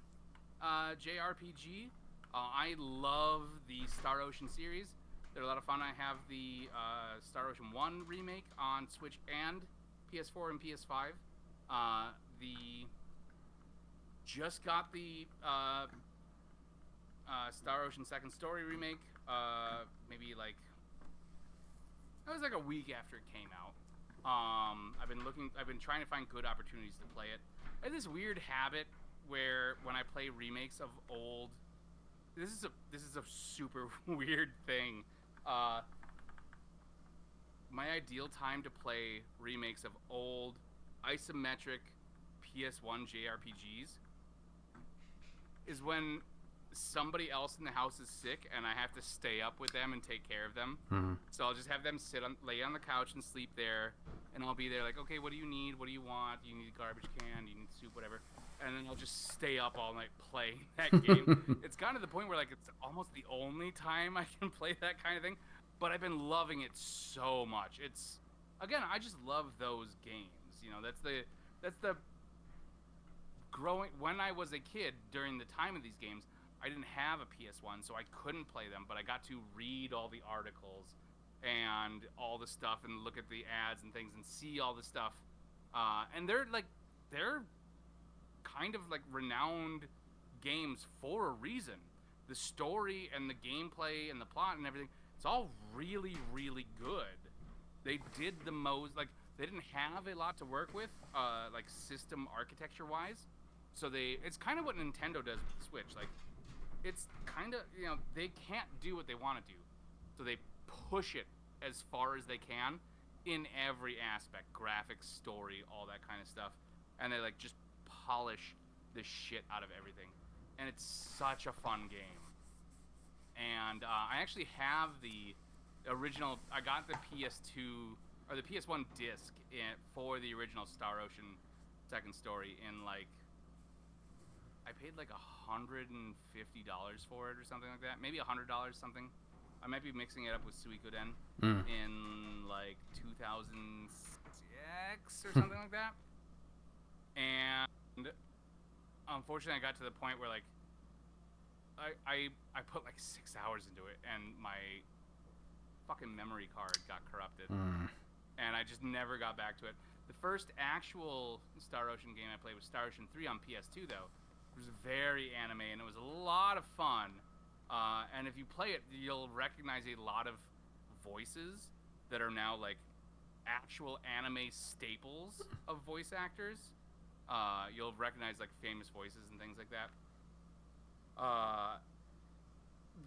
JRPG. I love the Star Ocean series. They're a lot of fun. I have the Star Ocean 1 remake on Switch and PS4 and PS5. Just got the Star Ocean Second Story remake. Maybe like, it was like a week after it came out. I've been trying to find good opportunities to play it. I have this weird habit where when I play remakes of old, this is a super weird thing. My ideal time to play remakes of old isometric PS1 JRPGs is when somebody else in the house is sick and I have to stay up with them and take care of them. Mm-hmm. So I'll just have them lay on the couch and sleep there, and I'll be there like, okay, what do you need? What do you want? Do you need a garbage can? Do you need soup? Whatever. And then I'll just stay up all night playing that game. It's gotten to the point where like it's almost the only time I can play that kind of thing, but I've been loving it so much. It's, again, I just love those games. You know, that's the growing, when I was a kid during the time of these games, I didn't have a PS1, so I couldn't play them, but I got to read all the articles and all the stuff and look at the ads and things and see all the stuff. And they're kind of like renowned games for a reason. The story and the gameplay and the plot and everything, it's all really, really good. They did the most, like, they didn't have a lot to work with, like, system architecture-wise. So it's kind of what Nintendo does with the Switch. Like, it's kind of, you know, they can't do what they want to do. So they push it as far as they can in every aspect. Graphics, story, all that kind of stuff. And they, like, just polish the shit out of everything. And it's such a fun game. And I actually have the original, I got the PS2, or the PS1 disc for the original Star Ocean Second Story in, like, I paid like $150 for it or something like that. Maybe $100, something. I might be mixing it up with Suikoden in like 2006 or something like that. And unfortunately, I got to the point where like I put like 6 hours into it, and my fucking memory card got corrupted, and I just never got back to it. The first actual Star Ocean game I played was Star Ocean 3 on PS2, though. It was very anime, and it was a lot of fun. And if you play it, you'll recognize a lot of voices that are now like actual anime staples of voice actors. You'll recognize like famous voices and things like that.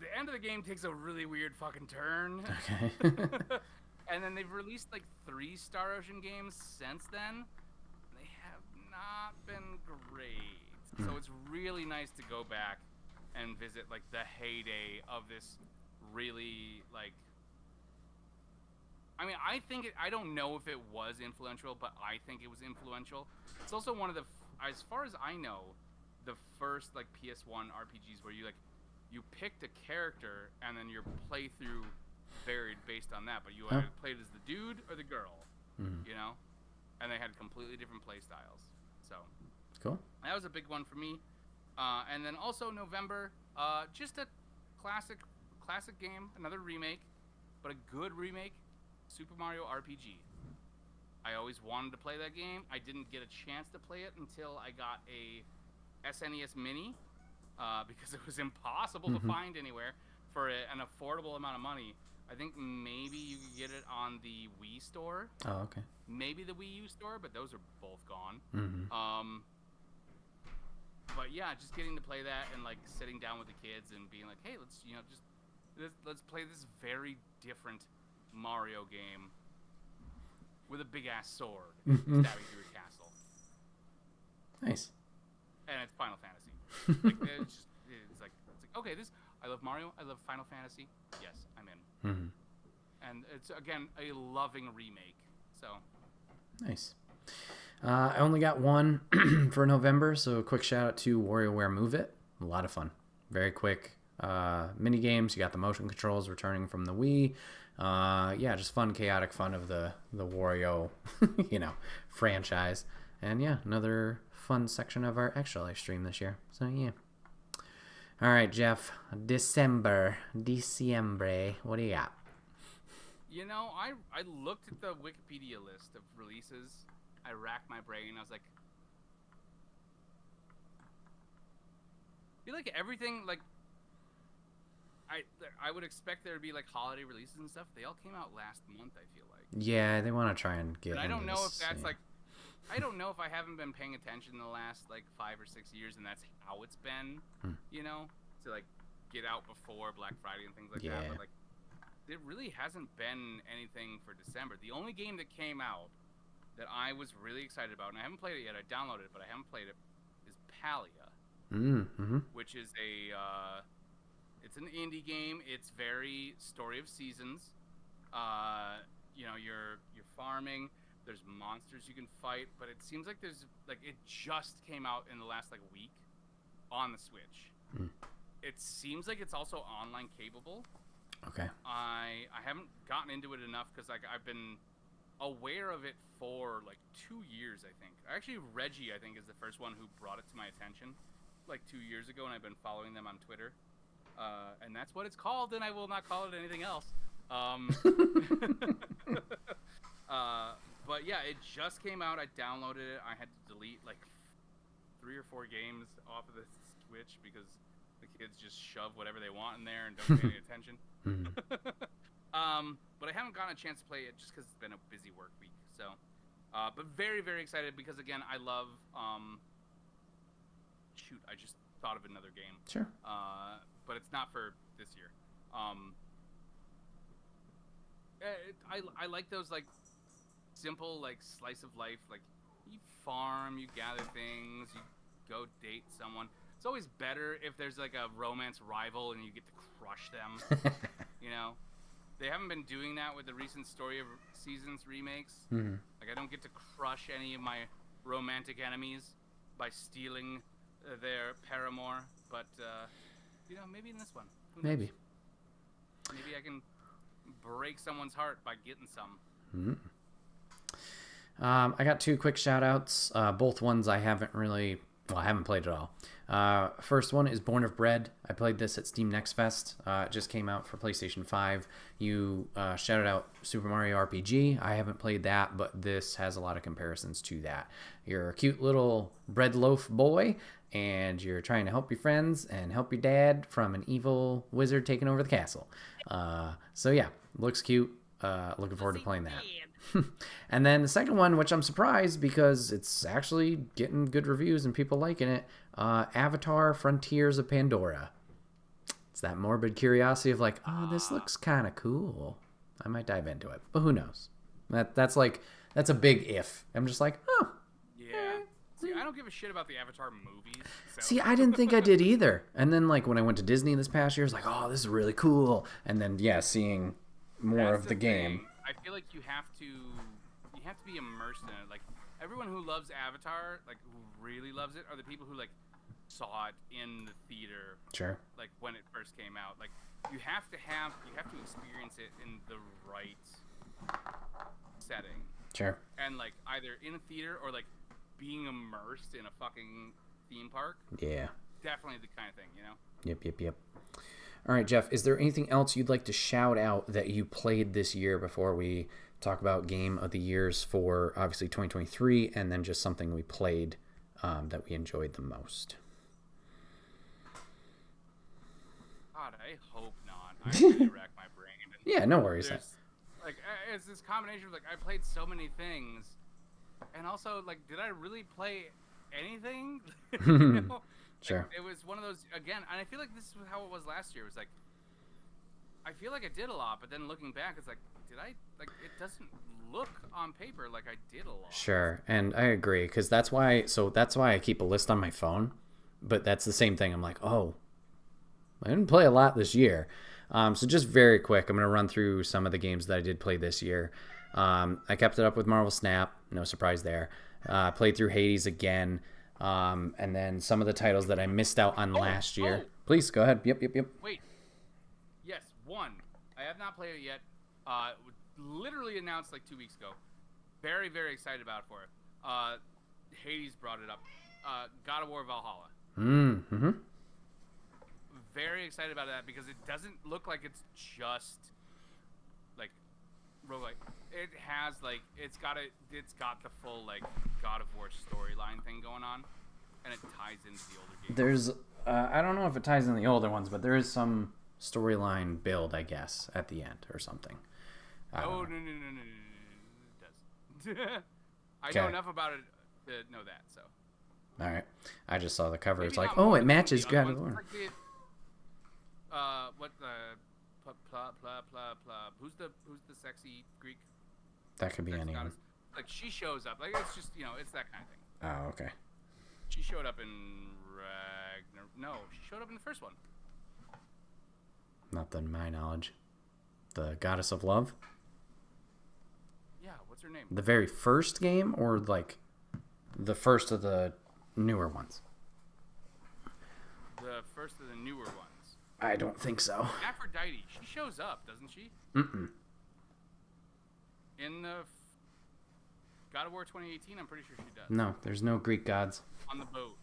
The end of the game takes a really weird fucking turn. Okay. And then they've released like 3 Star Ocean games since then. They have not been great. So it's really nice to go back and visit like the heyday of this really like, I mean, I don't know if it was influential, but I think it was influential. It's also one of the, as far as I know, the first like PS1 RPGs where you picked a character and then your playthrough varied based on that, but you either played as the dude or the girl, you know, and they had completely different play styles. So Cool. that was a big one for me. And then also November, just a classic game, another remake, but a good remake, Super Mario RPG. I always wanted to play that game. I didn't get a chance to play it until I got a SNES Mini, because it was impossible to find anywhere for an affordable amount of money. I think maybe you could get it on the Wii store. Oh, okay. Maybe the Wii U store, but those are both gone. But yeah, just getting to play that and like sitting down with the kids and being like, hey, let's let's play this very different Mario game with a big ass sword stabbing through a castle. Nice. And it's Final Fantasy. Like, it's like okay, I love Mario. I love Final Fantasy. Yes, I'm in. And it's again a loving remake. So nice. I only got one for November, so a quick shout out to WarioWare Move It. A lot of fun. Very quick mini games. You got the motion controls returning from the Wii. Yeah, just fun, chaotic fun of the Wario, franchise. And yeah, another fun section of our extra live stream this year. So yeah. All right, Jeff. December. What do you got? You know, I looked at the Wikipedia list of releases. I racked my brain. I was like, I feel like everything, like, I would expect there to be like holiday releases and stuff. They all came out last month, I feel like. Yeah, they want to try and get. But I don't know if that's yeah. like, I don't know if I haven't been paying attention the last like 5 or 6 years, and that's how it's been, to like get out before Black Friday and things like that. But like, it really hasn't been anything for December. The only game that came out that I was really excited about, and I haven't played it yet. I downloaded it, but I haven't played it, is Palia, which is it's an indie game. It's very Story of Seasons. You're farming. There's monsters you can fight, but it seems like it just came out in the last like week on the Switch. It seems like it's also online capable. Okay. I haven't gotten into it enough because like I've been aware of it for like 2 years, I think. Actually, Reggie, I think, is the first one who brought it to my attention like 2 years ago, and I've been following them on Twitter. And that's what it's called, and I will not call it anything else. But yeah, it just came out. I downloaded it. I had to delete like 3 or 4 games off of the Switch because the kids just shove whatever they want in there and don't pay any attention. But I haven't gotten a chance to play it just because it's been a busy work week. So, but very, very excited because again, I love. Shoot, I just thought of another game. Sure. But it's not for this year. I like those like simple like slice of life. Like you farm, you gather things, you go date someone. It's always better if there's like a romance rival and you get to crush them. You know, they haven't been doing that with the recent Story of Seasons remakes. Like I don't get to crush any of my romantic enemies by stealing their paramour. But you know, maybe in this one. Who knows? Maybe I can break someone's heart by getting some. I got 2 quick shout outs, both ones I haven't played at all. First one is Born of Bread. I played this at Steam Next Fest. It just came out for PlayStation 5. You shouted out Super Mario RPG. I haven't played that, but this has a lot of comparisons to that. You're a cute little bread loaf boy, and you're trying to help your friends and help your dad from an evil wizard taking over the castle. So yeah, looks cute. Looking forward to playing that. And then the second one, which I'm surprised because it's actually getting good reviews and people liking it, Avatar Frontiers of Pandora. It's that morbid curiosity of like, oh, this looks kind of cool. I might dive into it, but who knows? That's a big if. I'm just like, oh. Yeah. See, I don't give a shit about the Avatar movies. So. See, I didn't think I did either. And then like when I went to Disney this past year, I was like, oh, this is really cool. And then seeing more of the game. I feel like you have to be immersed in it. Like everyone who loves Avatar, like who really loves it, are the people who like saw it in the theater. Sure. Like when it first came out. Like you have to experience it in the right setting. Sure. And like either in a theater or like being immersed in a fucking theme park. Yeah. Definitely the kind of thing, you know? Yep. All right, Jeff, is there anything else you'd like to shout out that you played this year before we talk about Game of the Years for, obviously, 2023, and then just something we played that we enjoyed the most? God, I hope not. I really rack my brain. Yeah, no worries. Like, it's this combination of, like, I played so many things, and also, like, did I really play anything? You know? Sure. Like, it was one of those, again, and I feel like this is how it was last year. It was like, I feel like I did a lot, but then looking back, it's like, did I, like, it doesn't look on paper like I did a lot. Sure, and I agree, because that's why I keep a list on my phone, but that's the same thing. I'm like, oh, I didn't play a lot this year. So just very quick, I'm going to run through some of the games that I did play this year. I kept it up with Marvel Snap, no surprise there. Played through Hades again. And then some of the titles that I missed out on last year. Please, go ahead. Yep. Wait. Yes, one. I have not played it yet. Literally announced like 2 weeks ago. Very, very excited about it for it. Hades brought it up. God of War Valhalla. Mm-hmm. Very excited about that because it doesn't look like it's just like roguelike. It has like it's got the full like God of War storyline thing going on, and it ties into the older games. There's I don't know if it ties in the older ones, but there is some storyline build, I guess, at the end or something. No, it does. I know enough about it to know that. So. All right, I just saw the cover. Maybe it's like, oh, it matches God of War. What the who's the sexy Greek? That could be anyone. Like she shows up. Like it's just it's that kind of thing. Oh, okay. She showed up in Ragnar. No, she showed up in the first one. Not to my knowledge. The Goddess of Love. Yeah, what's her name? The very first game, or like the first of the newer ones? The first of the newer ones. I don't think so. Aphrodite, she shows up, doesn't she? Mm-mm. In the God of War 2018, I'm pretty sure she does. No, there's no Greek gods. On the boat.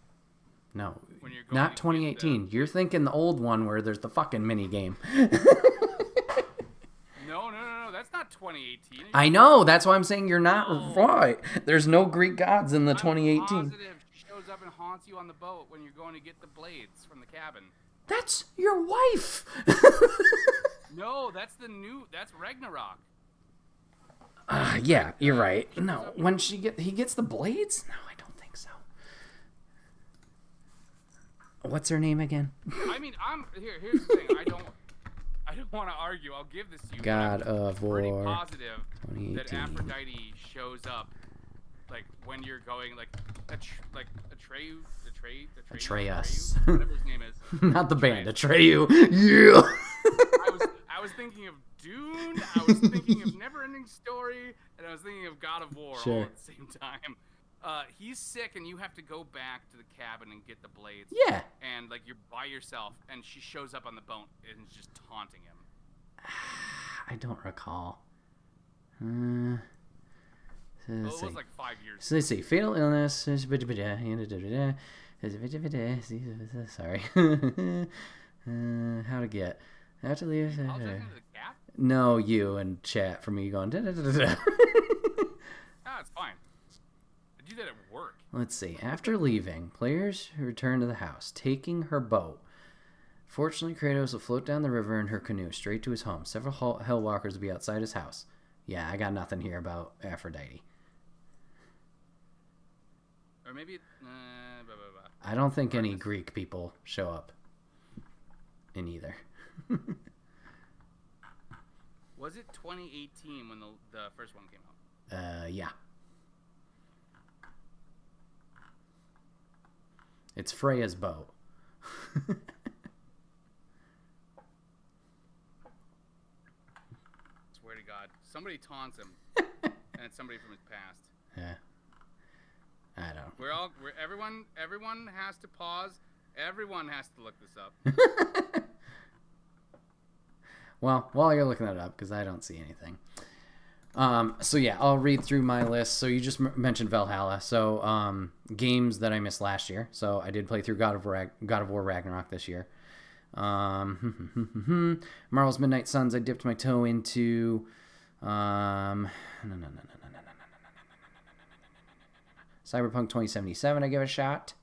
No, when you're going not 2018. You're thinking the old one where there's the fucking mini game. No. That's not 2018. I know. That's why I'm saying you're not right. There's no Greek gods in the 2018. Positive she shows up and haunts you on the boat when you're going to get the blades from the cabin. That's your wife. No, that's Ragnarok. Yeah, you're right. No, when he gets the blades? No, I don't think so. What's her name again? I mean, here's the thing. I don't want to argue. I'll give this to you. God of War. Pretty positive that Aphrodite shows up, like when you're going like Atreus, whatever his name is. Not the band, Atreyu. Yeah. I was thinking of Dune. I was thinking of Neverending Story, and I was thinking of God of War all at the same time. He's sick, and you have to go back to the cabin and get the blades. Yeah. And like you're by yourself, and she shows up on the boat and is just taunting him. I don't recall. It was like 5 years. So let's see. Fatal illness. Sorry. How to get. I have to leave. No, you and chat for me going. Ah, it's fine. I do that at work. Let's see. After leaving, players return to the house, taking her boat. Fortunately, Kratos will float down the river in her canoe straight to his home. Several Hellwalkers will be outside his house. Yeah, I got nothing here about Aphrodite. Or maybe... I don't think any Greek people show up in either. Was it 2018 when the first one came out? Yeah. It's Freya's boat. Swear to God. Somebody taunts him. And it's somebody from his past. Yeah. I don't. Everyone has to pause. Everyone has to look this up. Well, while you're looking that up, because I don't see anything. So yeah, I'll read through my list. So you just mentioned Valhalla. So games that I missed last year. So I did play through God of War Ragnarok this year. Marvel's Midnight Suns I dipped my toe into. Cyberpunk 2077 I gave a shot.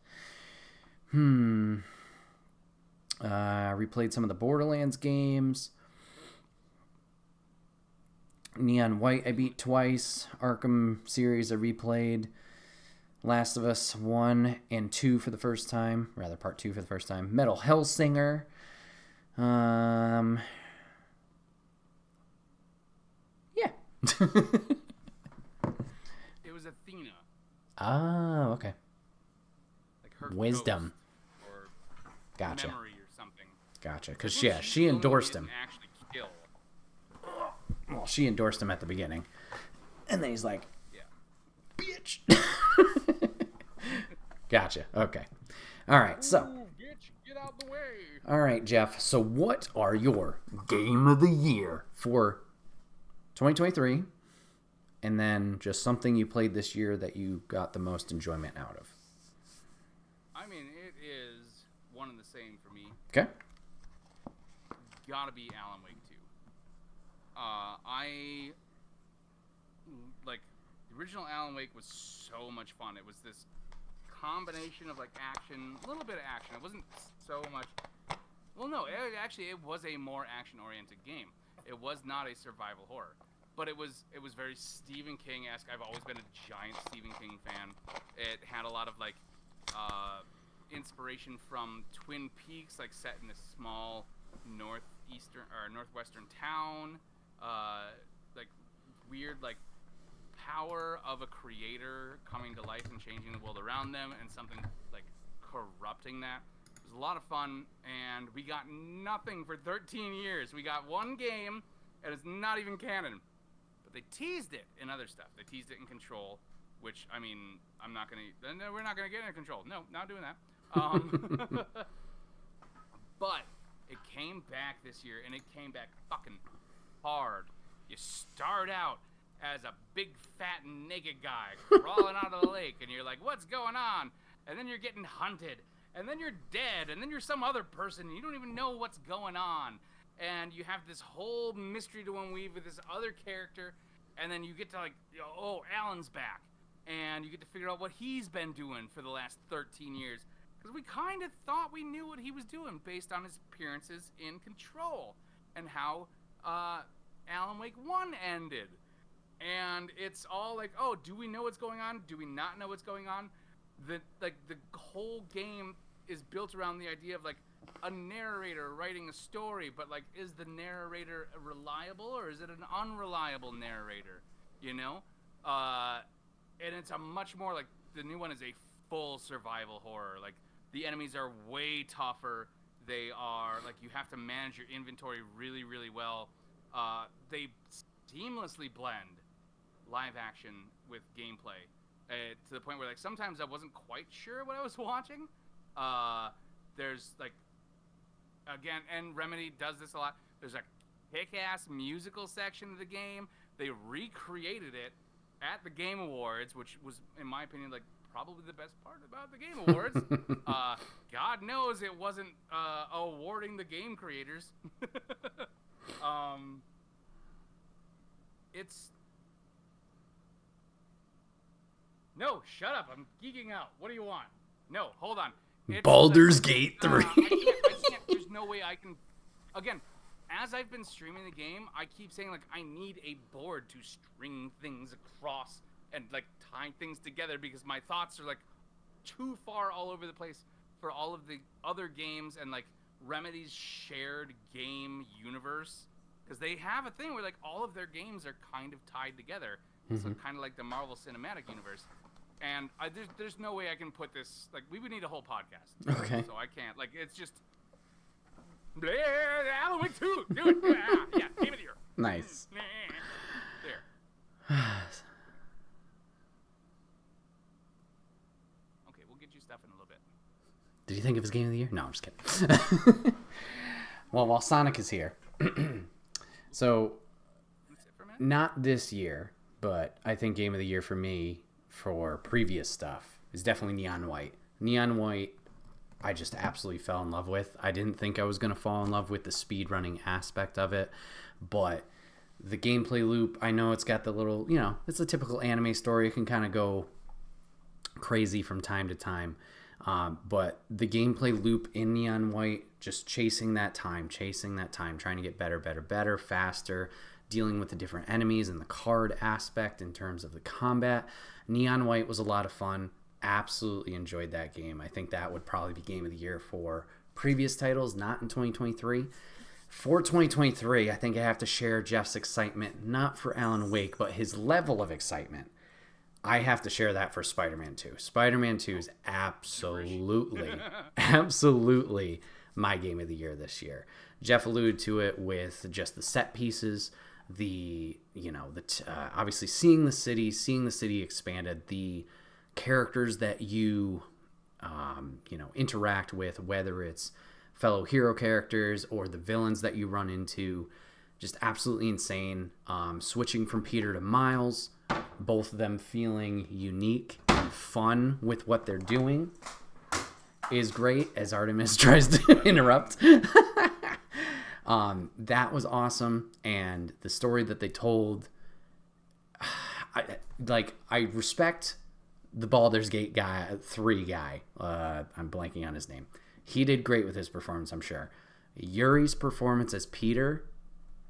Replayed some of the Borderlands games. Neon White I beat twice. Arkham series I replayed. Last of Us 1 and 2 for the first time. Rather, part 2 for the first time. Metal Hellsinger. Yeah. It was Athena. Oh, okay. Like her Wisdom. Ghost or Gotcha. memory or something. Gotcha. Because, yeah, she endorsed him. Actually kill. Well, she endorsed him at the beginning. And then he's like, Yeah. bitch. Gotcha. Okay. All right. So. Ooh, bitch, get out the way. All right, Jeff. So what are your game of the year for 2023? And then just something you played this year that you got the most enjoyment out of. I mean, it is one and the same for me. Okay. Gotta be Alan Wake 2. The original Alan Wake was so much fun. It was this combination of like action, a little bit of action. It wasn't so much. Well, no, it was a more action-oriented game. It was not a survival horror, but it was very Stephen King-esque. I've always been a giant Stephen King fan. It had a lot of like inspiration from Twin Peaks, like set in a small northwestern town. Like weird like power of a creator coming to life and changing the world around them, and something like corrupting that. It was a lot of fun, and we got nothing for 13 years. We got one game, and it's not even canon. But they teased it in other stuff. They teased it in Control, which, I mean, we're not going to get into Control. No, not doing that. But it came back this year, and it came back fucking hard. You start out as a big, fat, naked guy crawling out of the lake, and you're like, what's going on? And then you're getting hunted, and then you're dead, and then you're some other person, and you don't even know what's going on. And you have this whole mystery to unweave with this other character, and then you get to like, oh, Alan's back. and you get to figure out what he's been doing for the last 13 years. Because we kind of thought we knew what he was doing based on his appearances in Control and how Alan Wake 1 ended. And it's all like, oh, do we know what's going on? Do we not know what's going on? The whole game is built around the idea of like a narrator writing a story, but like, is the narrator reliable or is it an unreliable narrator? You know? And it's a much more like, the new one is a full survival horror. Like, the enemies are way tougher. They are like, you have to manage your inventory really, really well. They seamlessly blend live action with gameplay to the point where like sometimes I wasn't quite sure what I was watching. There's like, again, and Remedy does this a lot. There's a kick-ass musical section of the game. They recreated it at the Game Awards, which was, in my opinion, like probably the best part about the Game Awards. God knows it wasn't awarding the game creators. It's... No, shut up. I'm geeking out. What do you want? No, hold on. It's Baldur's Gate 3. I can't. There's no way I can... Again, as I've been streaming the game, I keep saying, like, I need a board to string things across and, like, tie things together because my thoughts are, like, too far all over the place for all of the other games and, like, Remedy's shared game universe. Because they have a thing where, like, all of their games are kind of tied together. So kind of like the Marvel Cinematic Universe. And there's no way I can put this... Like, we would need a whole podcast. Okay. So I can't. Like, it's just... Alan Wake 2! Do it! Yeah, Game of the Year. Nice. There. Okay, we'll get you stuff in a little bit. Did you think it was Game of the Year? No, I'm just kidding. Well, while Sonic is here... So, not this year, but I think Game of the Year for me, for previous stuff, is definitely Neon White. Neon White, I just absolutely fell in love with. I didn't think I was going to fall in love with the speedrunning aspect of it, but the gameplay loop, I know it's got the little, you know, it's a typical anime story. It can kind of go crazy from time to time. But the gameplay loop in Neon White, just chasing that time, trying to get better, faster, dealing with the different enemies and the card aspect in terms of the combat. Neon White was a lot of fun. Absolutely enjoyed that game. I think that would probably be Game of the Year for previous titles, not in 2023. For 2023, I think I have to share Jeff's excitement, not for Alan Wake, but his level of excitement. I have to share that for Spider-Man 2. Spider-Man 2 is absolutely my Game of the Year this year. Jeff alluded to it with just the set pieces, obviously seeing the city expanded, the characters that you interact with, whether it's fellow hero characters or the villains that you run into, just absolutely insane. Switching from Peter to Miles, both of them feeling unique and fun with what they're doing is great, as Artemis tries to interrupt. That was awesome, and the story that they told, I respect the Baldur's Gate 3 guy. I'm blanking on his name. He did great with his performance, I'm sure. Yuri's performance as Peter,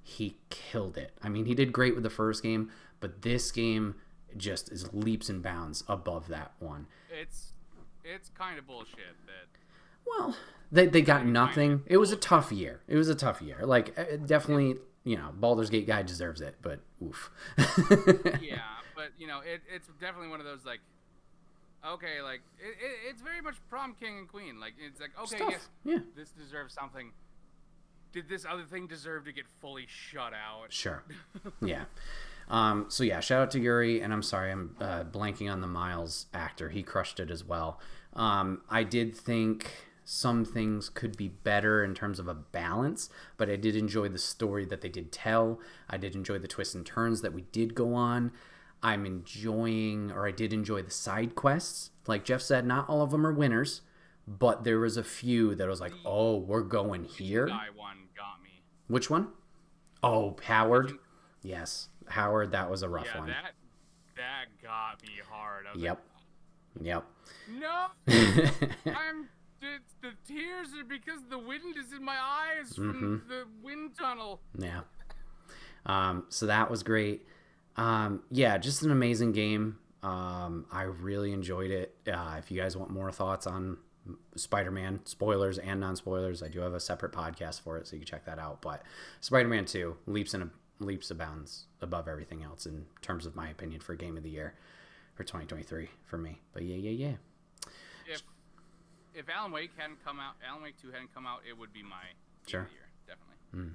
he killed it. I mean, he did great with the first game, but this game just is leaps and bounds above that one. It's kind of bullshit that... Well, they got nothing. It was a tough year. Like, definitely, Baldur's Gate guy deserves it, but oof. Yeah, but, it's definitely one of those, like, okay, like, it's very much prom king and queen. Like, it's like, okay, Stuff. yes, Yeah. this deserves something. Did this other thing deserve to get fully shut out? Sure. Yeah. So yeah, shout out to Yuri, and I'm sorry, I'm blanking on the Miles actor. He crushed it as well. I did think some things could be better in terms of a balance, but I did enjoy the story that they did tell. I did enjoy the twists and turns that we did go on. I did enjoy the side quests. Like Jeff said, not all of them are winners, but there was a few that was like, oh, we're going here. Guy one got me. Which one? Oh, Howard. Yes, Howard. That was a rough one. that got me hard. I was Yep. like, no, the tears are because the wind is in my eyes from the wind tunnel. Yeah. So that was great. Yeah, just an amazing game. I really enjoyed it. If you guys want more thoughts on Spider-Man, spoilers and non-spoilers, I do have a separate podcast for it, so you can check that out. But Spider-Man 2 leaps and bounds above everything else in terms of my opinion for Game of the Year for 2023 for me. But yeah. If Alan Wake 2 hadn't come out, it would be my Game of the Year, definitely.